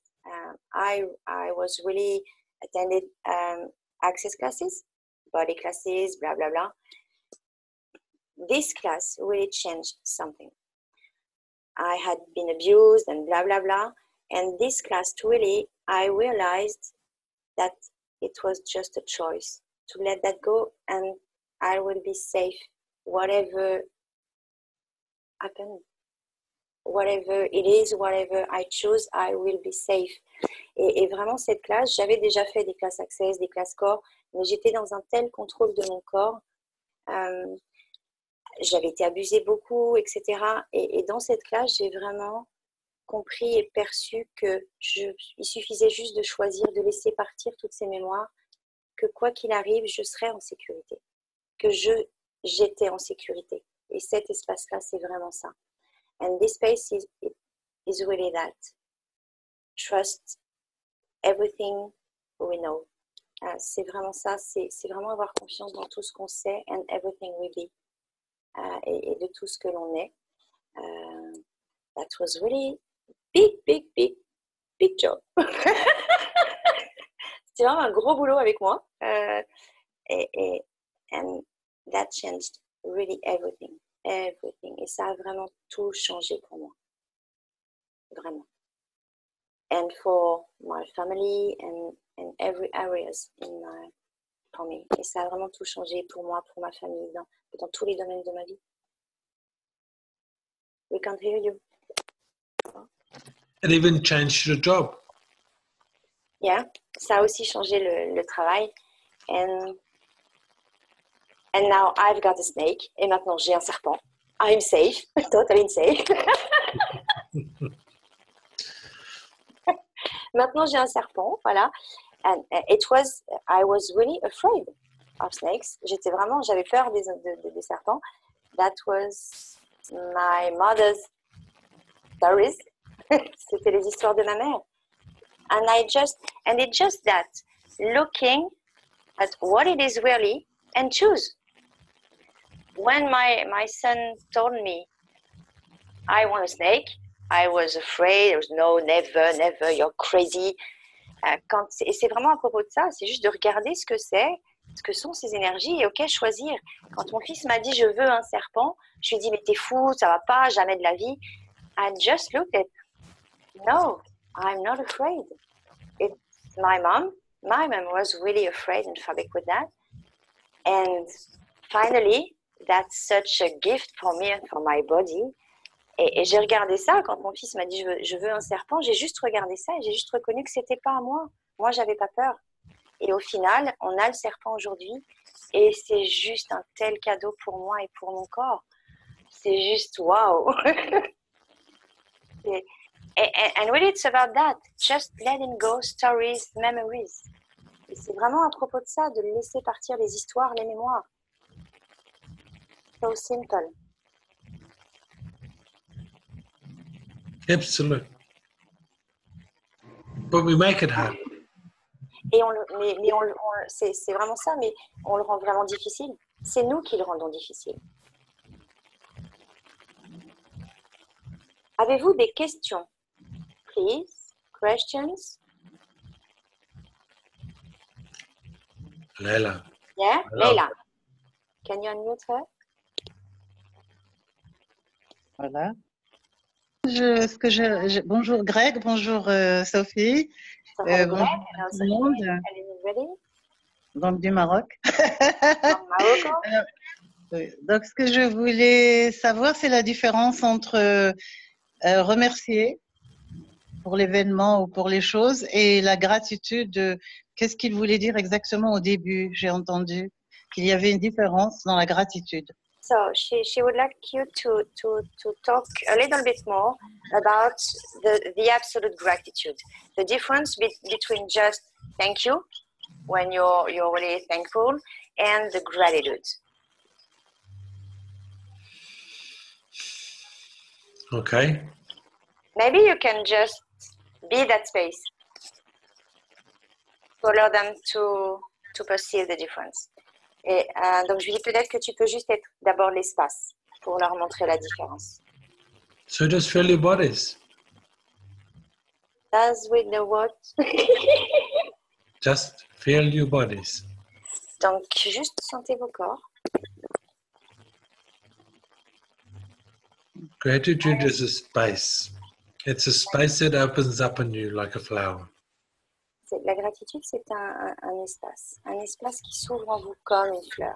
I was really attended Access classes, body classes, blah, blah, blah. This class really changed something. I had been abused and blah, blah, blah. And this class really, I realized that it was just a choice to let that go and I will be safe. Whatever happens, whatever it is, whatever I choose, I will be safe. Et vraiment, cette classe, j'avais déjà fait des classes Access, des classes corps, mais j'étais dans un tel contrôle de mon corps. J'avais été abusée beaucoup, etc. Et dans cette classe, j'ai vraiment compris et perçu qu'il suffisait juste de choisir, de laisser partir toutes ces mémoires, que quoi qu'il arrive, je serais en sécurité, que j'étais en sécurité. Et cet espace-là, c'est vraiment ça. And this space is really that. Trust everything we know. C'est vraiment ça, c'est vraiment avoir confiance dans tout ce qu'on sait and everything we be. Et de tout ce que l'on est. That was really big job. C'était vraiment un gros boulot avec moi. And that changed really everything. Et ça a vraiment tout changé pour moi. Vraiment. And for my family and every areas for me. Et ça a vraiment tout changé pour moi, pour ma famille, dans tous les domaines de ma vie. We can't hear you. It even changed your job. Yeah, ça a aussi changé le travail. And now I've got a snake. Et maintenant j'ai un serpent. I'm safe, totally safe. Maintenant j'ai un serpent, voilà. And I was really afraid of snakes. J'avais peur des serpents. That was my mother's stories. C'était les histoires de ma mère. And it's just that, looking at what it is really and choose. When my son told me, I want a snake, I was afraid. There was no, never, you're crazy. Et c'est vraiment à propos de ça, c'est juste de regarder ce que sont ces énergies et ok, choisir. Quand mon fils m'a dit je veux un serpent, je lui ai dit mais t'es fou, ça va pas, jamais de la vie. I just looked at, no, I'm not afraid. My mom was really afraid and phobic with that. And finally, that's such a gift for me and for my body. Et j'ai regardé ça, quand mon fils m'a dit je veux un serpent, j'ai juste regardé ça et j'ai juste reconnu que c'était pas à moi. Moi, j'avais pas peur. Et au final, on a le serpent aujourd'hui et c'est juste un tel cadeau pour moi et pour mon corps. C'est juste waouh. And really it's about that. Just letting go stories, memories. Et c'est vraiment à propos de ça, de laisser partir les histoires, les mémoires. So simple. Absolutely. But we make it hard. Et c'est vraiment ça, mais on le rend vraiment difficile. C'est nous qui le rendons difficile. Avez-vous des questions? Please, questions? Leila. Yeah, Hello. Leila. Can you unmute her? Voilà. Bonjour Greg, bonjour Sophie, bonjour tout le monde, donc du Maroc. Donc ce que je voulais savoir, c'est la différence entre remercier pour l'événement ou pour les choses. Et la gratitude, qu'est-ce qu'il voulait dire exactement au début? J'ai entendu qu'il y avait une différence dans la gratitude. So she would like you to talk a little bit more about the absolute gratitude, the difference between just thank you when you're really thankful and the gratitude. Okay. Maybe you can just be that space to allow them to perceive the difference. Et donc je lui dis peut-être que tu peux juste être d'abord l'espace pour leur montrer la différence. So just feel your bodies. As with the what? Just feel your bodies. Donc juste sentez vos corps. Gratitude is a space. It's a space that opens up on you like a flower. La gratitude, c'est un espace qui s'ouvre en vous comme une fleur.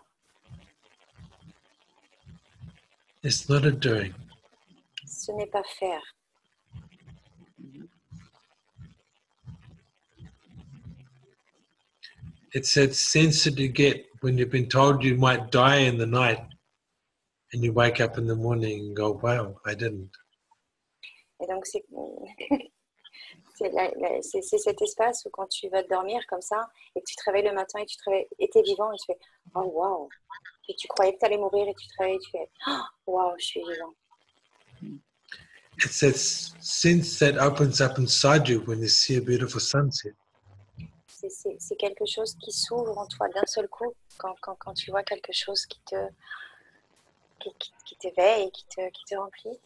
It's not a doing. Ce n'est pas faire. It's that sense that you get when you've been told you might die in the night and you wake up in the morning and go, wow, I didn't. Et donc, c'est cet espace où quand tu vas dormir comme ça et que tu te réveilles le matin et tu te réveilles et tu es vivant et tu fais oh wow, et tu croyais que tu allais mourir et tu te réveilles et tu fais oh wow, je suis vivant. It's that sense that opens up inside you when you see a beautiful sunset. C'est quelque chose qui s'ouvre en toi d'un seul coup quand tu vois quelque chose qui t'éveille, qui te remplit.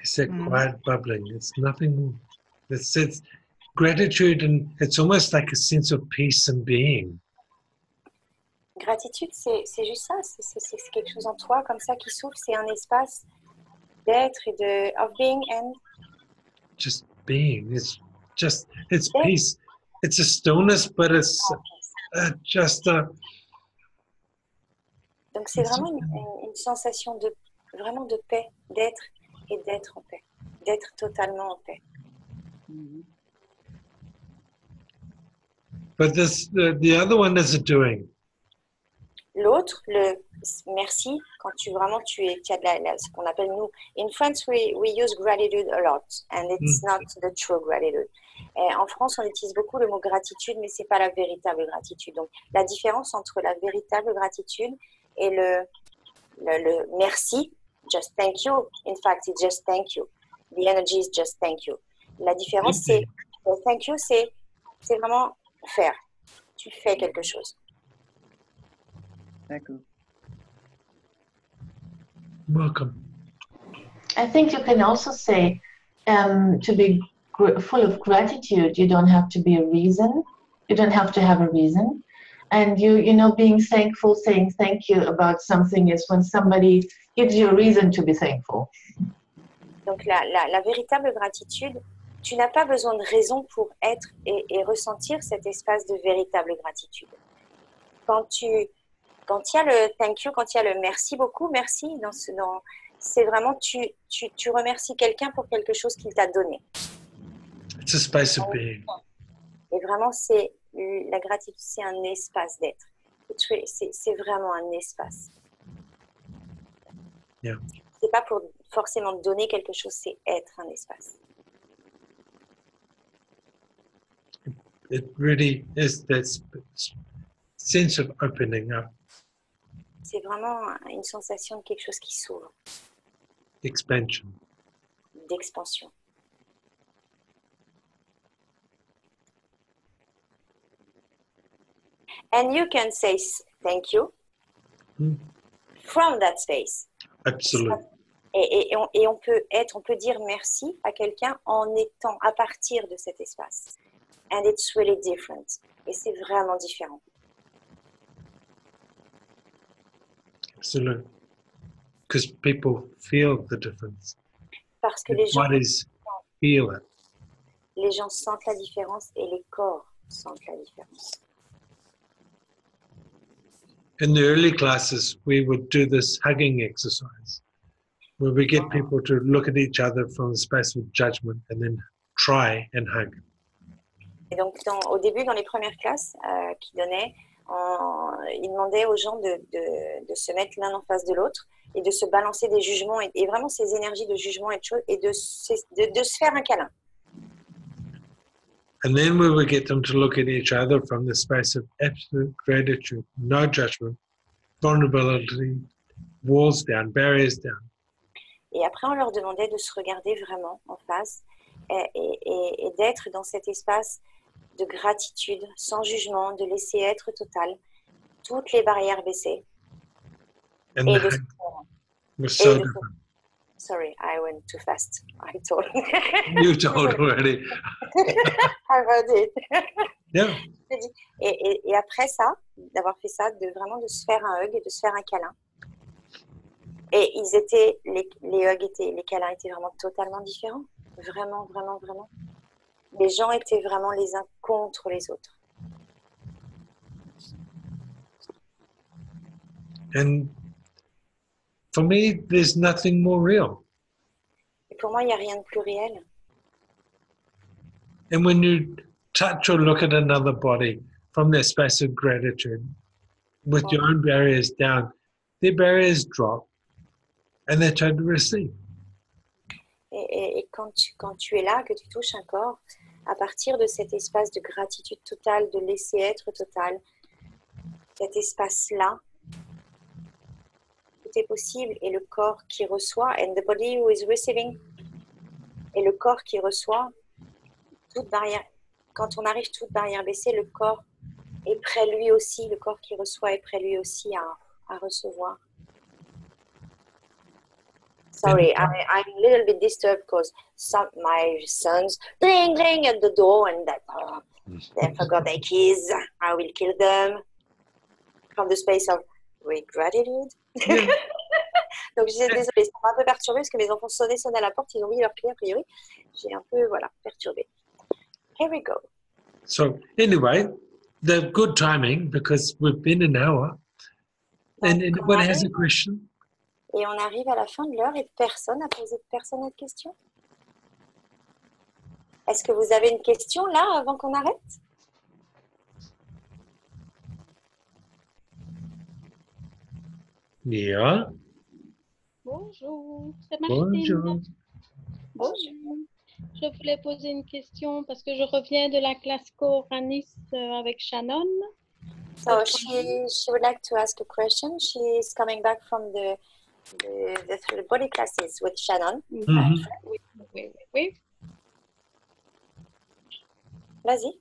It's that quiet bubbling. It's nothing more. It's gratitude, and it's almost like a sense of peace and being. Gratitude, c'est juste ça. C'est quelque chose en toi comme ça qui s'ouvre. C'est un espace d'être et of being and just being. It's peace. It's a stillness, but it's just a. Donc c'est vraiment une sensation vraiment de paix, d'être et d'être en paix, d'être totalement en paix. But the other one is a doing. L'autre, le merci, quand tu as de ce qu'on appelle nous. In France, we use gratitude a lot, and it's not the true gratitude. Et en France, on utilise beaucoup le mot gratitude, mais c'est pas la véritable gratitude. Donc, la différence entre la véritable gratitude et le merci, just thank you. In fact, it's just thank you. The energy is just thank you. La différence, c'est thank you, c'est vraiment faire. Tu fais quelque chose. D'accord. Welcome. I think you can also say to be full of gratitude, you don't have to be a reason. You don't have to have a reason. And you know, being thankful, saying thank you about something is when somebody gives you a reason to be thankful. Donc la véritable gratitude, tu n'as pas besoin de raison pour être et ressentir cet espace de véritable gratitude. Quand il y a le thank you, quand il y a le merci beaucoup, merci, c'est vraiment tu remercies quelqu'un pour quelque chose qu'il t'a donné. It's a space of being. Et vraiment, la gratitude, c'est un espace d'être. C'est vraiment un espace. Yeah. C'est pas pour forcément donner quelque chose, c'est être un espace. It really is that sense of opening up. C'est vraiment une sensation de quelque chose qui s'ouvre. Expansion. D'expansion. And you can say thank you from that space. Absolutely. Et on peut dire merci à quelqu'un en étant à partir de cet espace. And it's really different. Et c'est vraiment différent. Absolutely. Because people feel the difference. Parce que les gens sentent la différence et les corps sentent la différence. In the early classes, we would do this hugging exercise. where we get people to look at each other from the space of judgment and then try and hug. Et donc, au début, dans les premières classes qu'il donnait, il demandait aux gens de se mettre l'un en face de l'autre et de se balancer des jugements et vraiment ces énergies de jugement et de choses et de se faire un câlin. And then we would get them to look at each other from the space of absolute gratitude, no judgment, vulnerability, walls down, barriers down. Et après, on leur demandait de se regarder vraiment en face et d'être dans cet espace de gratitude, sans jugement, de laisser être total, toutes les barrières baissées. And Et the de hug was so different. Sorry, I went too fast. I told. You told already. I heard it. Yeah. Et après ça, d'avoir fait ça, de se faire un hug et de se faire un câlin. Et les câlins étaient vraiment totalement différents. Vraiment, vraiment, vraiment. Les gens étaient vraiment les uns contre les autres. And for me, there's nothing more real. Et pour moi, il n'y a rien de plus réel. And when you touch or look at another body from their space of gratitude, with your own barriers down, their barriers drop and they're told to receive. Et quand tu es là, que tu touches un corps, à partir de cet espace de gratitude totale, de laisser être total, cet espace-là, tout est possible. Et le corps qui reçoit, and the body who is receiving, et le corps qui reçoit, toute barrière, quand on arrive toute barrière baissée, le corps est prêt lui aussi, le corps qui reçoit est prêt lui aussi à recevoir. Sorry, I'm a little bit disturbed because my sons ring at the door and that they forgot their keys. I will kill them from the space of gratitude. Yeah. Donc je suis désolée, ça m'a un peu perturbée parce que mes enfants sonnaient à la porte, ils ont mis leur clé a priori. J'ai un peu perturbée. Here we go. So anyway, the good timing because we've been an hour. And anybody has a question? Et on arrive à la fin de l'heure et personne n'a posé de question. Est-ce que vous avez une question là avant qu'on arrête? Yeah. Bonjour, c'est Martine. Bonjour. Je voulais poser une question parce que je reviens de la classe Coranis avec Shannon. So she would like to ask a question. She is coming back from the body classes with Shannon. Mm-hmm. Oui. Vas-y.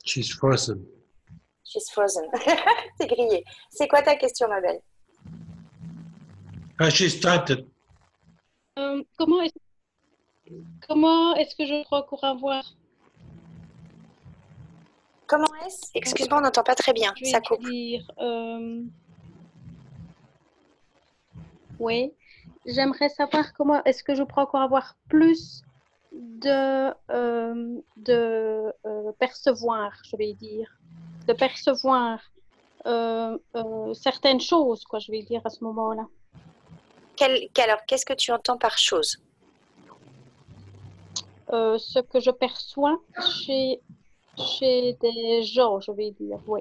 She's frozen. She's frozen. C'est grillé. C'est quoi ta question, ma belle? She's typed it. Comment est-ce que je crois qu'on va voir? Comment est-ce? Excuse-moi, on n'entend pas très bien. Ça coupe. Oui, j'aimerais savoir comment est-ce que je pourrais encore avoir plus de percevoir, je vais dire, de percevoir certaines choses, quoi, je vais dire à ce moment-là. Alors, qu'est-ce que tu entends par chose? Ce que je perçois chez des gens, je vais dire, oui.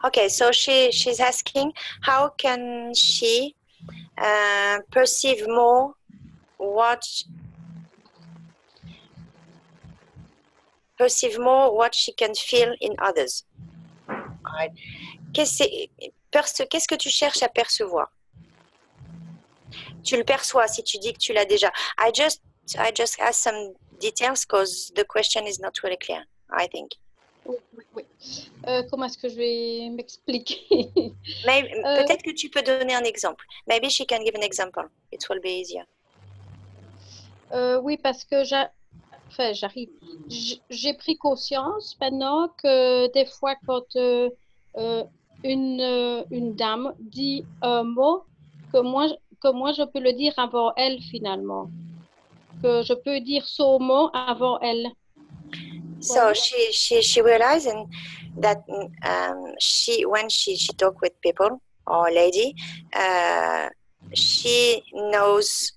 Okay, so she's asking how can she perceive more what she can feel in others. Right. Qu'est-ce que tu cherches à percevoir? Tu le perçois si tu dis que tu l'as déjà. I just ask some details because the question is not really clear, I think. Oui. Comment est-ce que je vais m'expliquer? Peut-être que tu peux donner un exemple. Maybe she can give an example. It will be easier. Oui, parce que j'arrive. J'ai pris conscience maintenant que des fois, quand une dame dit un mot, que moi je peux le dire avant elle finalement. Que je peux dire son mot avant elle. So she realized that when she talk with people, or lady, she knows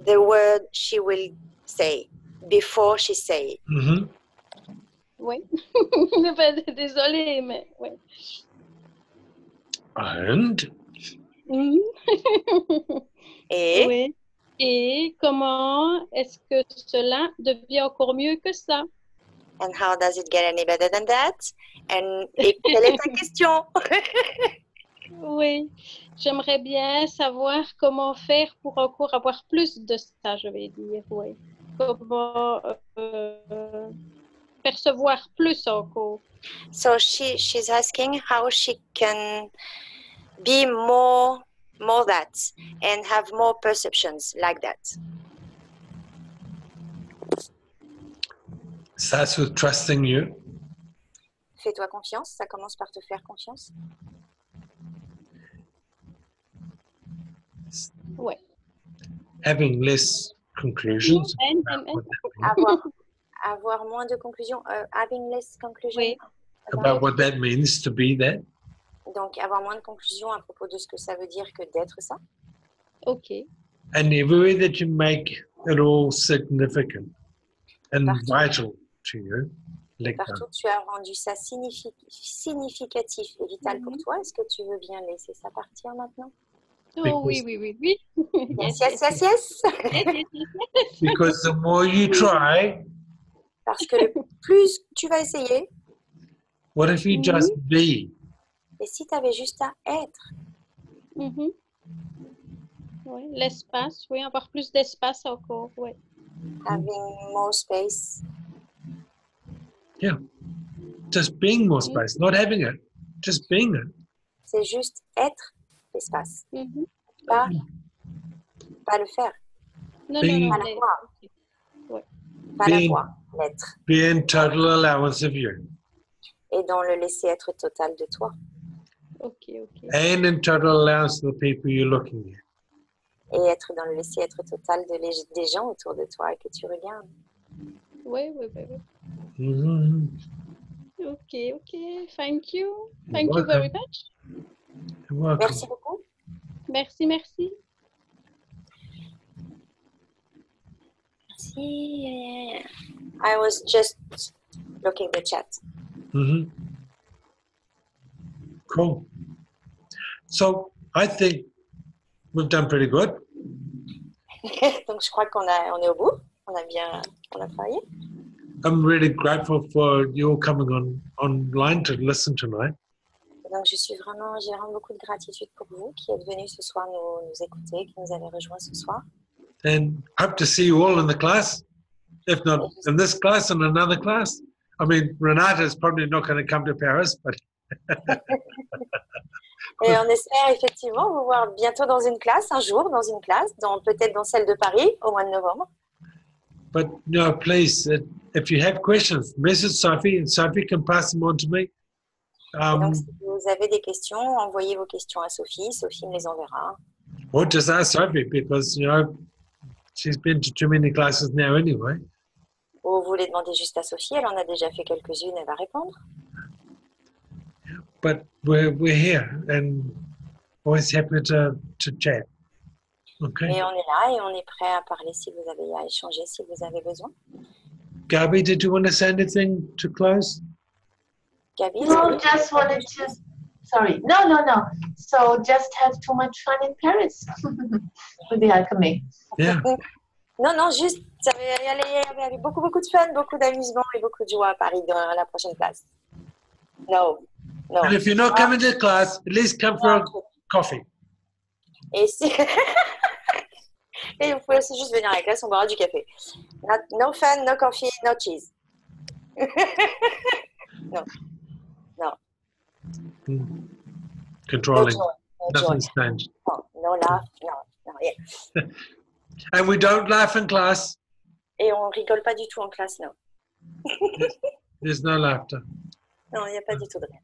the word she will say before she say it. Mm-hmm. Oui. Désolée, mais oui. And Mhm. Et Oui. Et comment est-ce que cela devient encore mieux que ça? and how does it get any better than that? Et quelle est ta question? Oui. J'aimerais bien savoir comment faire pour encore avoir plus de ça, je vais dire. Oui. Comment percevoir plus encore. So she's asking how she can be more that and have more perceptions like that. starts with trusting you. Fais-toi confiance, ça commence par te faire confiance. Ouais. Having less conclusions. Avoir moins de conclusions. Having less conclusion. Oui. About what that means to be that. Donc, avoir moins de conclusions à propos de ce que ça veut dire que d'être ça. Ok. And everywhere that you make it all significant and vital to you. Like Partout, tu as rendu ça significatif et vital pour toi. Est-ce que tu veux bien laisser ça partir maintenant? Oh oui, oui, oui, oui. Yes, yes, yes, yes. Because the more you try, parce que le plus tu vas essayer. What if you just be? Et si tu avais juste à être? Oui, l'espace, oui, avoir plus d'espace encore, oui. Having more space. Yeah, just being more space, not having it, just being it. C'est juste être l'espace, pas le faire. Non, being, pas l'avoir. Ouais. Pas l'avoir, l'être. Be in total allowance of you. Et dans le laisser être total de toi. Ok, ok. And in total allowance of the people you're looking at. Et être dans le laisser être total des gens autour de toi et que tu regardes. Oui, oui, oui, oui. Mm-hmm. Ok, ok. Thank you. You're Thank you welcome. very much. You're welcome. Merci beaucoup. Merci, merci. Merci. I was just looking the chat. Mm-hmm. Cool. So I think we've done pretty good. Donc je crois qu'on est au bout. On a travaillé. I'm really grateful for you all coming online to listen tonight. Donc j'ai vraiment beaucoup de gratitude pour vous qui êtes venus ce soir nous écouter, qui nous avez rejoints ce soir. And hope to see you all in the class, if not in this class, in another class. I mean, Renata is probably not going to come to Paris, but... Et on espère effectivement vous voir bientôt dans une classe, un jour dans une classe, peut-être dans celle de Paris au mois de novembre. But no, please, if you have questions, message Sophie, and Sophie can pass them on to me. Donc, si vous avez des questions, envoyez vos questions à Sophie. Sophie me les enverra. Or just ask Sophie, because, you know, she's been to too many classes now anyway. Ou vous les demandez juste à Sophie, elle en a déjà fait quelques-unes, elle va répondre. But we're here and always happy to chat. Okay. Mais on est là et on est prêt à parler si vous avez à échanger, si vous avez besoin. Gabi, did you want to say anything to close? Gabi, no, just wanted to. Sorry, no. So just have too much fun in Paris with the Alchemy. Yeah. Non, juste, il y avait beaucoup de fun, beaucoup d'amusement et beaucoup de joie à Paris dans la prochaine classe. No. And if you're not coming to class, at least come for a coffee. Et si... Et vous pouvez aussi juste venir à la classe, on boira du café. No fun, no coffee, no cheese. No. Controlling. No Nothing's changed. No laugh, no, yeah. And we don't laugh in class. Et on rigole pas du tout en classe, non. There's no laughter. Non, il n'y a pas du tout de rire.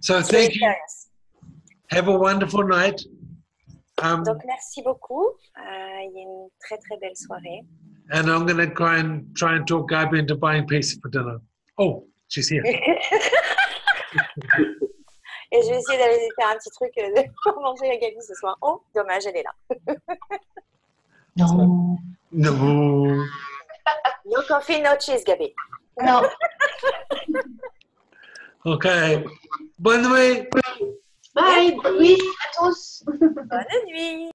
So thank you. Have a wonderful night. Donc merci beaucoup. Il y a une très très belle soirée. And I'm going to try and talk Gabi into buying pizza for dinner. Oh, she's here. Et je vais essayer d'aller faire un petit truc pour manger à Gabi ce soir. Oh, dommage, elle est là. Non. No. No coffee, no cheese, Gabi. Non. Ok. Bonne nuit. Bye. Bonne nuit à tous. Bonne nuit.